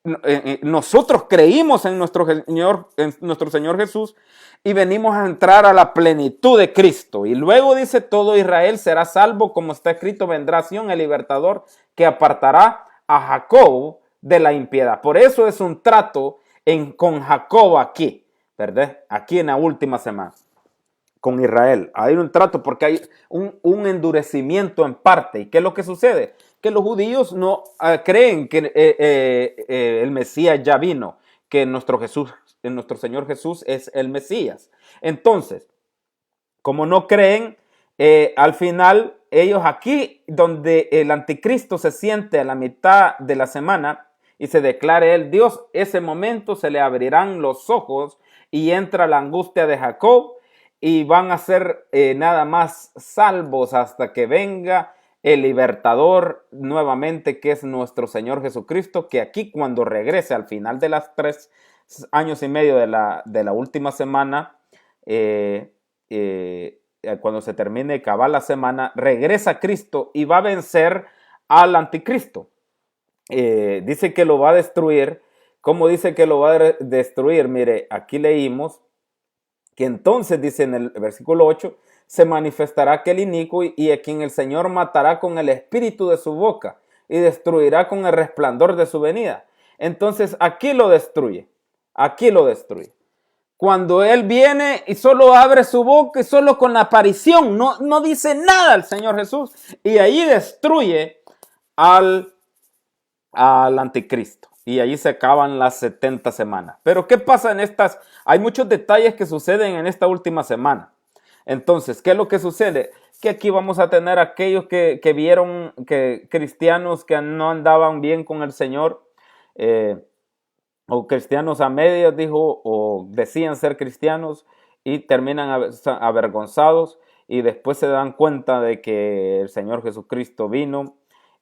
nosotros creímos en nuestro Señor Jesús y venimos a entrar a la plenitud de Cristo. Y luego dice, todo Israel será salvo, como está escrito, vendrá Sión el libertador que apartará a Jacob de la impiedad. Por eso es un trato con Jacob aquí, ¿verdad? Aquí en la última semana. Con Israel. Hay un trato porque hay un endurecimiento en parte. ¿Y qué es lo que sucede? Que los judíos no creen que el Mesías ya vino, que nuestro Señor Jesús es el Mesías. Entonces, como no creen, al final ellos aquí donde el anticristo se siente a la mitad de la semana y se declare el Dios, ese momento se le abrirán los ojos y entra la angustia de Jacob. Y van a ser nada más salvos hasta que venga el libertador nuevamente, que es nuestro Señor Jesucristo, que aquí cuando regrese al final de las 3 años y medio de la última semana, cuando se termine de acabar la semana, regresa Cristo y va a vencer al anticristo. Dice que lo va a destruir. ¿Cómo dice que lo va a destruir? Mire, aquí leímos que entonces, dice en el versículo 8, se manifestará aquel inicuo y a quien el Señor matará con el espíritu de su boca y destruirá con el resplandor de su venida. Entonces, aquí lo destruye. Cuando Él viene y solo abre su boca y solo con la aparición, no dice nada el Señor Jesús. Y ahí destruye al anticristo. Y allí se acaban las 70 semanas. Pero ¿qué pasa en estas? Hay muchos detalles que suceden en esta última semana. Entonces, ¿qué es lo que sucede? Que aquí vamos a tener aquellos que vieron que cristianos que no andaban bien con el Señor, o cristianos a medias, dijo, o decían ser cristianos y terminan avergonzados y después se dan cuenta de que el Señor Jesucristo vino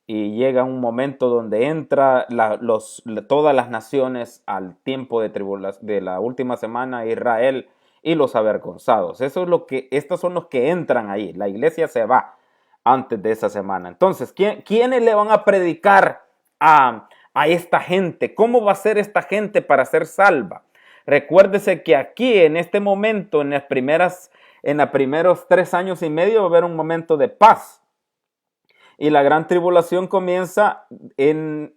y llega un momento donde entra todas las naciones al tiempo de tribulación de la última semana, Israel y los avergonzados. Eso es estos son los que entran ahí. La iglesia se va antes de esa semana. Entonces, ¿quiénes le van a predicar a esta gente? ¿Cómo va a ser esta gente para ser salva? Recuérdese que aquí en este momento, en los primeros 3 años y medio, va a haber un momento de paz. Y la gran tribulación comienza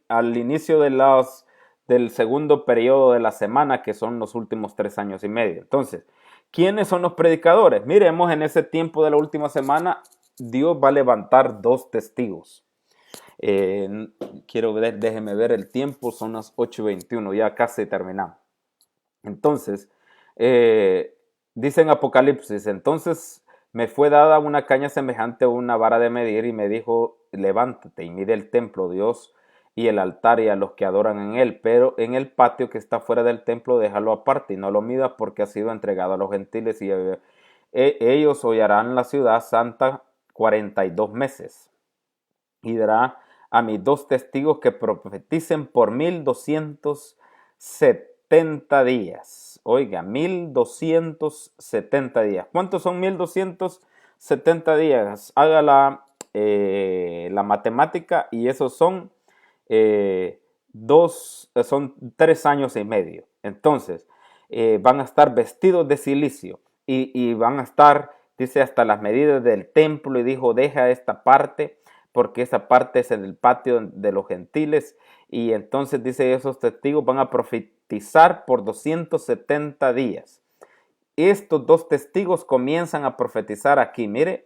al inicio del segundo periodo de la semana, que son los últimos 3 años y medio. Entonces, ¿quiénes son los predicadores? Miremos, en ese tiempo de la última semana, Dios va a levantar 2 testigos. Déjeme ver el tiempo, son las 8:21, ya casi terminamos. Entonces, dice en Apocalipsis, entonces me fue dada una caña semejante a una vara de medir y me dijo, levántate y mide el templo, Dios, y el altar y a los que adoran en él, pero en el patio que está fuera del templo déjalo aparte y no lo midas porque ha sido entregado a los gentiles y ellos hollarán la ciudad santa 42 meses. Y dará a mis 2 testigos que profeticen por 1270 días. Oiga, 1270 días. ¿Cuántos son 1270 días? Haga la matemática y esos son 3 años y medio. Entonces, van a estar vestidos de silicio y van a estar, dice, hasta las medidas del templo, y dijo, deja esta parte porque esa parte es en el patio de los gentiles. Y entonces dice, esos testigos van a profetizar por 270 días. Estos 2 testigos comienzan a profetizar aquí. Mire,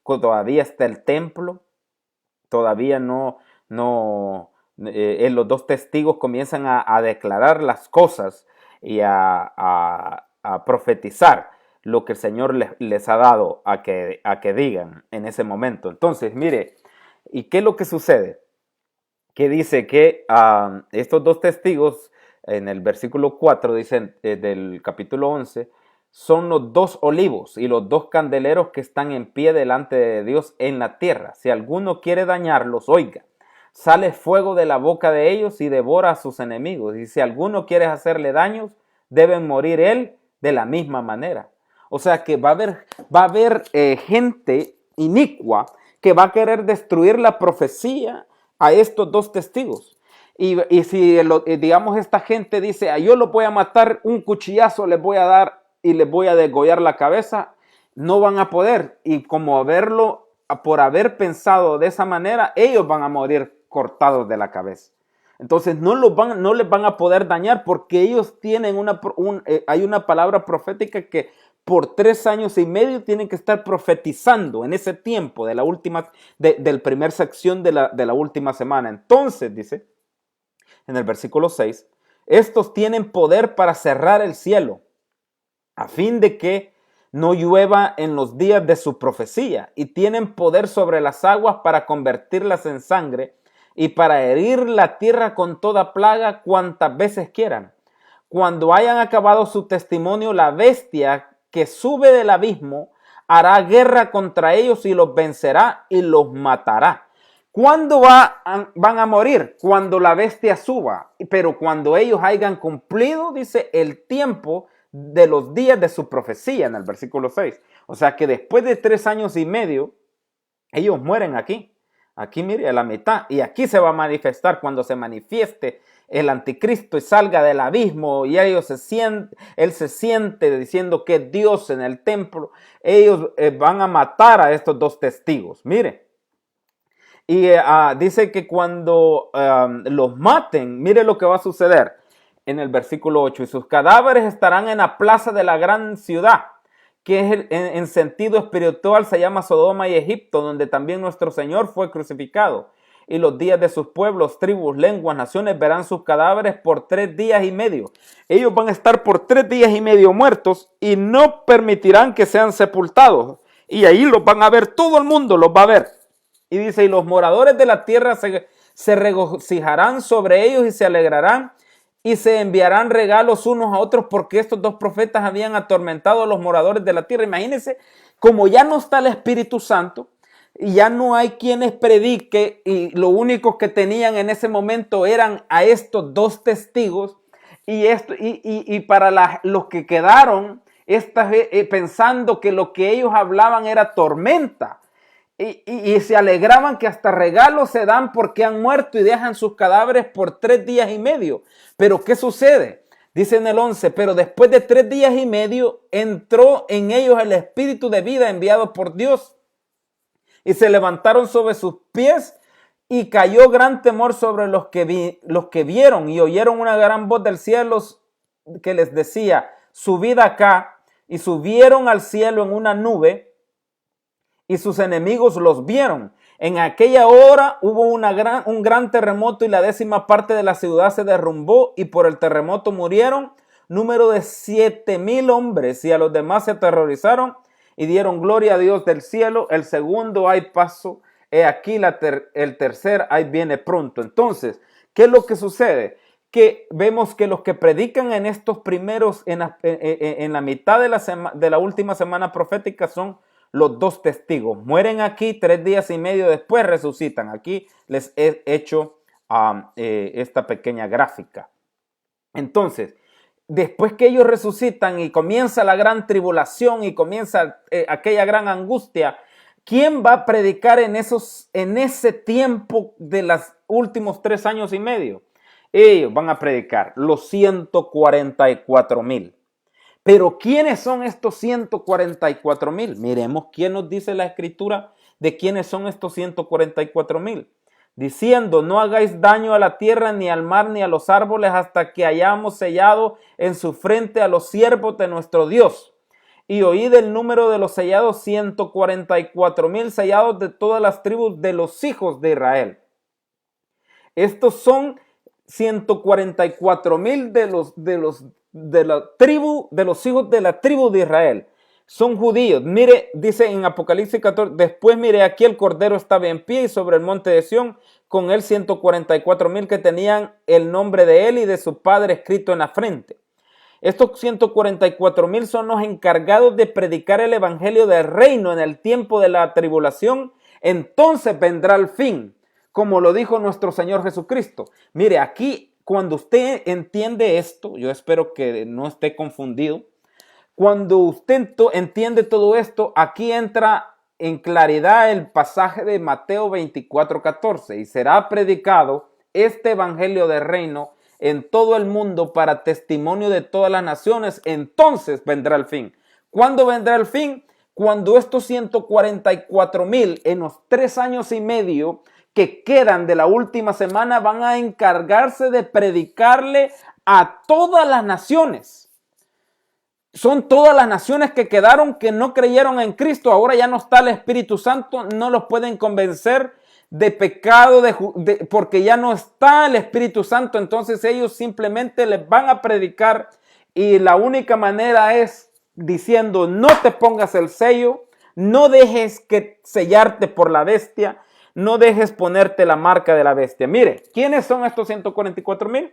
todavía está el templo, todavía los 2 testigos comienzan a declarar las cosas y a profetizar lo que el Señor les ha dado a que digan en ese momento. Entonces, mire, ¿y qué es lo que sucede? Que dice que estos 2 testigos, en el versículo 4, dicen del capítulo 11, son los 2 olivos y los 2 candeleros que están en pie delante de Dios en la tierra. Si alguno quiere dañarlos, oiga, sale fuego de la boca de ellos y devora a sus enemigos. Y si alguno quiere hacerle daños, deben morir él de la misma manera. O sea que va a haber gente inicua que va a querer destruir la profecía a estos 2 testigos. Y si, digamos, esta gente dice, yo los voy a matar, un cuchillazo les voy a dar y les voy a degollar la cabeza, no van a poder. Y como por haber pensado de esa manera, ellos van a morir cortados de la cabeza. Entonces no les van a poder dañar porque ellos tienen hay una palabra profética que por 3 años y medio tienen que estar profetizando en ese tiempo de del primer sección de la última semana. Entonces, dice en el versículo 6, estos tienen poder para cerrar el cielo, a fin de que no llueva en los días de su profecía, y tienen poder sobre las aguas para convertirlas en sangre, y para herir la tierra con toda plaga cuantas veces quieran. Cuando hayan acabado su testimonio, la bestia que sube del abismo hará guerra contra ellos y los vencerá y los matará. ¿Cuándo van a morir? Cuando la bestia suba. Pero cuando ellos hayan cumplido, dice, el tiempo de los días de su profecía, en el versículo 6. O sea que después de 3 años y medio, ellos mueren aquí. Aquí, mire, a la mitad. Y aquí se va a manifestar cuando se manifieste el anticristo y salga del abismo y él se siente diciendo que es Dios en el templo. Ellos van a matar a estos 2 testigos. Mire. Y dice que cuando los maten, mire lo que va a suceder en el versículo 8. Y sus cadáveres estarán en la plaza de la gran ciudad, que es en sentido espiritual se llama Sodoma y Egipto, donde también nuestro Señor fue crucificado. Y los días de sus pueblos, tribus, lenguas, naciones verán sus cadáveres por 3 días y medio. Ellos van a estar por 3 días y medio muertos y no permitirán que sean sepultados. Y ahí los van a ver, todo el mundo los va a ver. Y dice, y los moradores de la tierra se regocijarán sobre ellos y se alegrarán y se enviarán regalos unos a otros porque estos 2 profetas habían atormentado a los moradores de la tierra. Imagínense, como ya no está el Espíritu Santo y ya no hay quienes predique y lo único que tenían en ese momento eran a estos 2 testigos y para los que quedaron pensando que lo que ellos hablaban era tormenta. Y se alegraban que hasta regalos se dan porque han muerto y dejan sus cadáveres por 3 días y medio. Pero ¿qué sucede? Dice en el 11, pero después de 3 días y medio entró en ellos el espíritu de vida enviado por Dios. Y se levantaron sobre sus pies y cayó gran temor sobre los que vieron y oyeron una gran voz del cielo que les decía, subid acá, y subieron al cielo en una nube. Y sus enemigos los vieron. En aquella hora hubo un gran terremoto y la 10ª parte de la ciudad se derrumbó y por el terremoto murieron número de 7,000 hombres y a los demás se aterrorizaron y dieron gloria a Dios del cielo. El segundo hay paso, he aquí el tercer ahí viene pronto. Entonces, ¿qué es lo que sucede? Que vemos que los que predican en estos primeros, en la mitad de la última semana profética son los 2 testigos. Mueren aquí, 3 días y medio después resucitan. Aquí les he hecho esta pequeña gráfica. Entonces, después que ellos resucitan y comienza la gran tribulación y comienza aquella gran angustia, ¿quién va a predicar en ese tiempo de los últimos 3 años y medio? Ellos van a predicar los 144,000. Pero ¿quiénes son estos 144,000? Miremos quién nos dice la escritura de quiénes son estos 144,000. Diciendo, no hagáis daño a la tierra, ni al mar, ni a los árboles, hasta que hayamos sellado en su frente a los siervos de nuestro Dios. Y oíd el número de los sellados, 144,000 sellados de todas las tribus de los hijos de Israel. Estos son 144,000 de los hijos de la tribu de Israel. Son judíos. Mire, dice en Apocalipsis 14, después mire aquí el Cordero estaba en pie y sobre el monte de Sión, con él 144,000 que tenían el nombre de él y de su padre escrito en la frente. Estos 144,000 son los encargados de predicar el evangelio del reino en el tiempo de la tribulación. Entonces vendrá el fin, como lo dijo nuestro Señor Jesucristo. Mire, aquí cuando usted entiende esto, yo espero que no esté confundido. Cuando usted entiende todo esto, aquí entra en claridad el pasaje de Mateo 24:14. Y será predicado este evangelio del reino en todo el mundo para testimonio de todas las naciones. Entonces vendrá el fin. ¿Cuándo vendrá el fin? Cuando estos 144,000 en los 3 años y medio que quedan de la última semana van a encargarse de predicarle a todas las naciones. Son todas las naciones que quedaron que no creyeron en Cristo. Ahora ya no está el Espíritu Santo, no los pueden convencer de pecado porque ya no está el Espíritu Santo. Entonces ellos simplemente les van a predicar y la única manera es diciendo no te pongas el sello, no dejes que sellarte por la bestia, no dejes ponerte la marca de la bestia. Mire, ¿quiénes son estos 144,000?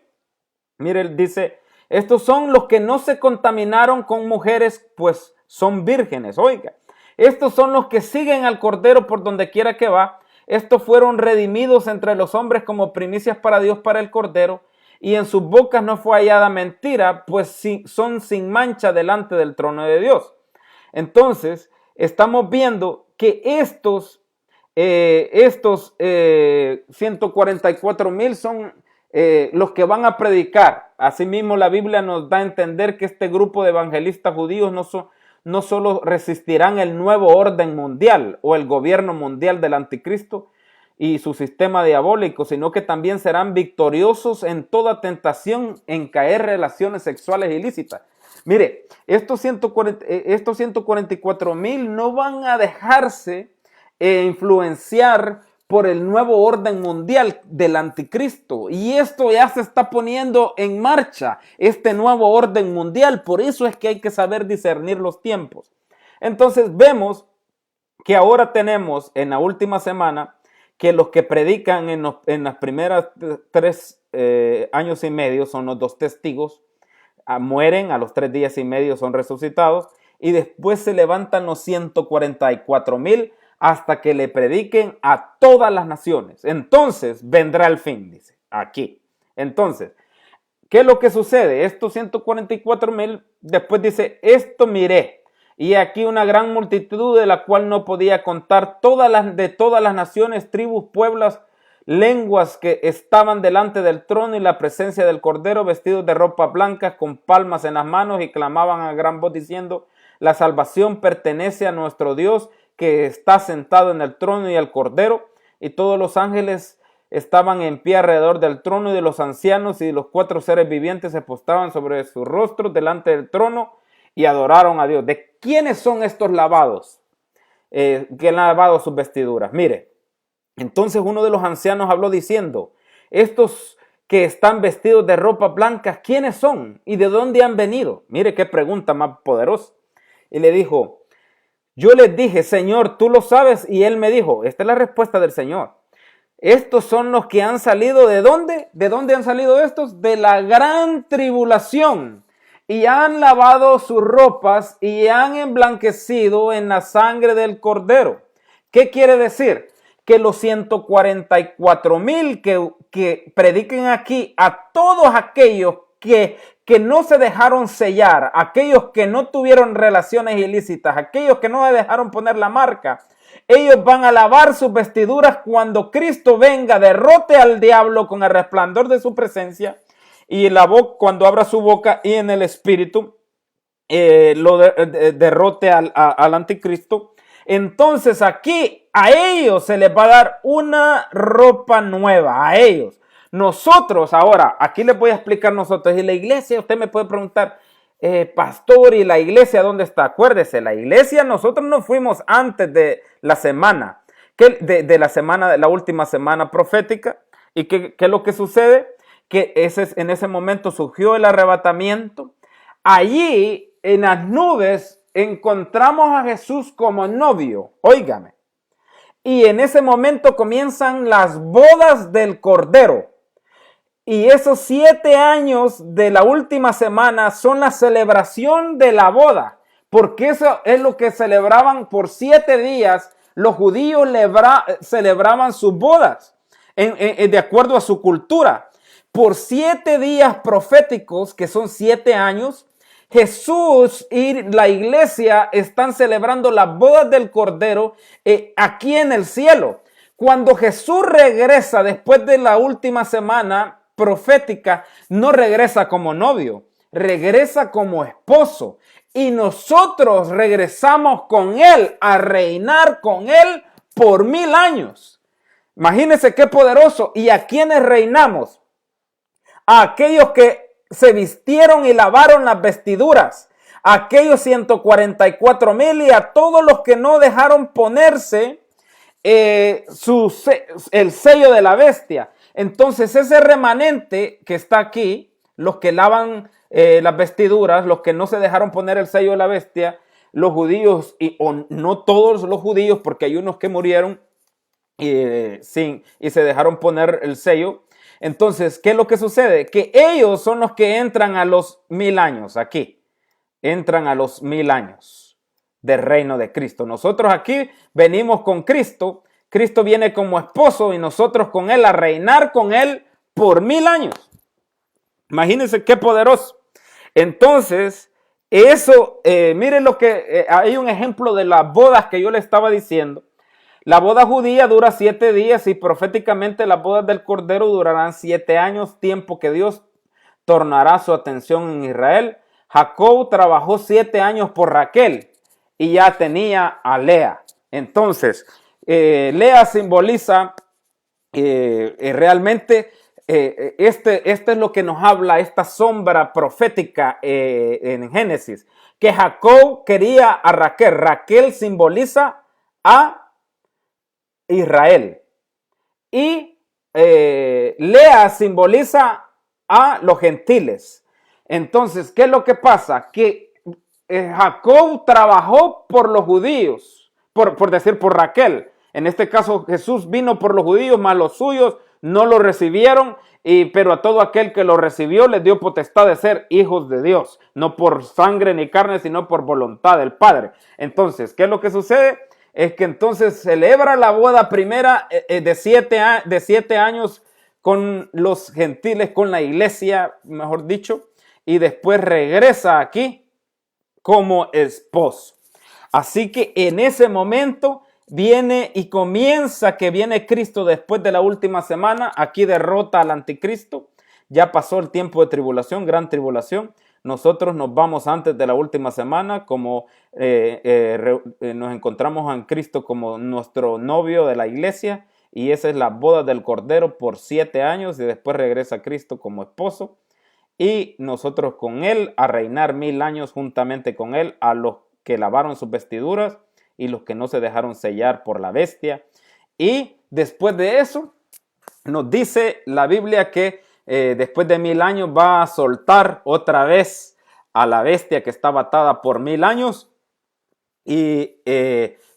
Mire, él dice, estos son los que no se contaminaron con mujeres, pues son vírgenes. Oiga, estos son los que siguen al Cordero por donde quiera que va. Estos fueron redimidos entre los hombres como primicias para Dios para el Cordero. Y en sus bocas no fue hallada mentira, pues son sin mancha delante del trono de Dios. Entonces, estamos viendo que estos 144,000 son los que van a predicar. Asimismo, la Biblia nos da a entender que este grupo de evangelistas judíos no solo resistirán el nuevo orden mundial o el gobierno mundial del anticristo, y su sistema diabólico, sino que también serán victoriosos en toda tentación en caer en relaciones sexuales ilícitas. Mire, estos 144,000 no van a dejarse influenciar por el nuevo orden mundial del anticristo. Y esto ya se está poniendo en marcha, este nuevo orden mundial. Por eso es que hay que saber discernir los tiempos. Entonces vemos que ahora tenemos en la última semana que los que predican en las primeras 3 años y medio son los 2 testigos, mueren, a los 3 días y medio son resucitados, y después se levantan los 144,000 hasta que le prediquen a todas las naciones. Entonces vendrá el fin, dice aquí. Entonces, ¿qué es lo que sucede? Estos 144,000, después dice, esto miré, y aquí una gran multitud de la cual no podía contar, de todas las naciones, tribus, pueblos, lenguas que estaban delante del trono y la presencia del Cordero, vestidos de ropa blanca, con palmas en las manos, y clamaban a gran voz diciendo, la salvación pertenece a nuestro Dios, que está sentado en el trono, y al Cordero. Y todos los ángeles estaban en pie alrededor del trono, y de los ancianos y de los 4 seres vivientes se postraban sobre sus rostros delante del trono y adoraron a Dios. ¿De quiénes son estos lavados? Que han lavado sus vestiduras. Mire, entonces uno de los ancianos habló diciendo, estos que están vestidos de ropa blanca, ¿quiénes son? ¿Y de dónde han venido? Mire qué pregunta más poderosa. Y le dijo, yo les dije, Señor, tú lo sabes. Y él me dijo, esta es la respuesta del Señor. Estos son los que han salido, ¿de dónde? ¿De dónde han salido estos? De la gran tribulación. Y han lavado sus ropas y han emblanquecido en la sangre del Cordero. ¿Qué quiere decir? Que los 144,000 que prediquen aquí a todos aquellos que no se dejaron sellar, aquellos que no tuvieron relaciones ilícitas, aquellos que no se dejaron poner la marca, ellos van a lavar sus vestiduras cuando Cristo venga, derrote al diablo con el resplandor de su presencia, y la boca, cuando abra su boca y en el espíritu derrote al anticristo. Entonces aquí a ellos se les va a dar una ropa nueva, a ellos. Nosotros ahora, aquí les voy a explicar nosotros, y la iglesia, usted me puede preguntar, pastor, ¿y la iglesia dónde está? Acuérdese, la iglesia, nosotros nos fuimos antes de la semana, de la semana, de la última semana profética. ¿Y qué es lo que sucede? Que en ese momento surgió el arrebatamiento. Allí, en las nubes, encontramos a Jesús como novio, óigame. Y en ese momento comienzan las bodas del Cordero. Y esos 7 años de la última semana son la celebración de la boda, porque eso es lo que celebraban por 7 días. Los judíos celebraban sus bodas de acuerdo a su cultura. Por 7 días proféticos, que son 7 años, Jesús y la iglesia están celebrando las bodas del Cordero aquí en el cielo. Cuando Jesús regresa después de la última semana profética, no regresa como novio, regresa como esposo. Y nosotros regresamos con Él a reinar con Él por 1000 años. Imagínense qué poderoso. ¿Y a quiénes reinamos? A aquellos que se vistieron y lavaron las vestiduras, a aquellos 144,000 y a todos los que no dejaron ponerse el sello de la bestia. Entonces ese remanente que está aquí, los que lavan las vestiduras, los que no se dejaron poner el sello de la bestia, los judíos, o no todos los judíos, porque hay unos que murieron y se dejaron poner el sello. Entonces, ¿qué es lo que sucede? Que ellos son los que entran a los 1000 años aquí. Entran a los 1000 años del reino de Cristo. Nosotros aquí venimos con Cristo. Cristo viene como esposo y nosotros con Él a reinar con Él por 1000 años. Imagínense qué poderoso. Entonces, eso, miren lo que, hay un ejemplo de las bodas que yo le estaba diciendo. La boda judía dura 7 días y proféticamente las bodas del Cordero durarán 7 años, tiempo que Dios tornará su atención en Israel. Jacob trabajó 7 años por Raquel y ya tenía a Lea. Entonces, Lea simboliza realmente este es lo que nos habla esta sombra profética en Génesis, que Jacob quería a Raquel. Raquel simboliza a Israel y Lea simboliza a los gentiles. Entonces, ¿qué es lo que pasa? Que Jacob trabajó por los judíos, por decir por Raquel. En este caso Jesús vino por los judíos, mas los suyos no lo recibieron, pero a todo aquel que lo recibió les dio potestad de ser hijos de Dios, no por sangre ni carne, sino por voluntad del Padre. Entonces, ¿qué es lo que sucede? Es que entonces celebra la boda primera de 7 años con los gentiles, con la iglesia, mejor dicho, y después regresa aquí como esposo. Así que en ese momento viene y comienza que viene Cristo después de la última semana. Aquí derrota al anticristo. Ya pasó el tiempo de tribulación, gran tribulación. Nosotros nos vamos antes de la última semana, como nos encontramos en Cristo como nuestro novio de la iglesia, y esa es la boda del Cordero por 7 años, y después regresa Cristo como esposo, y nosotros con él a reinar 1000 años juntamente con él, a los que lavaron sus vestiduras y los que no se dejaron sellar por la bestia. Y después de eso nos dice la Biblia que después de 1000 años va a soltar otra vez a la bestia que estaba atada por 1000 años, y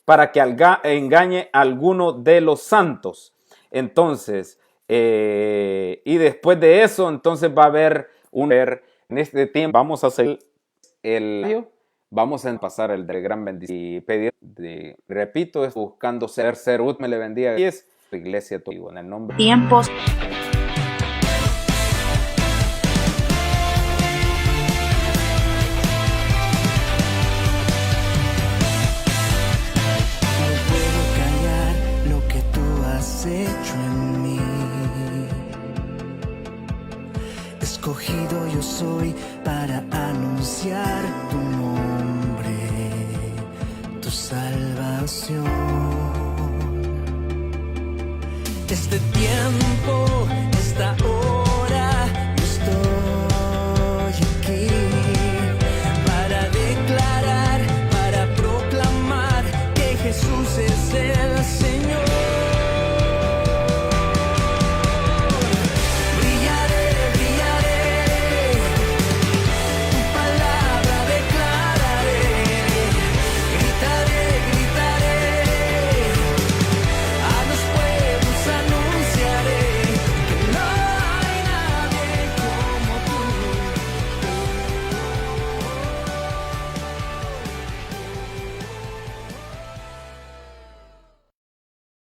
para que engañe a alguno de los santos. Entonces, y después de eso, entonces va a haber en este tiempo vamos a hacer vamos a pasar el de gran bendición y pedir, repito, es buscando ser útil, me le bendiga, y es iglesia en el nombre. Tiempos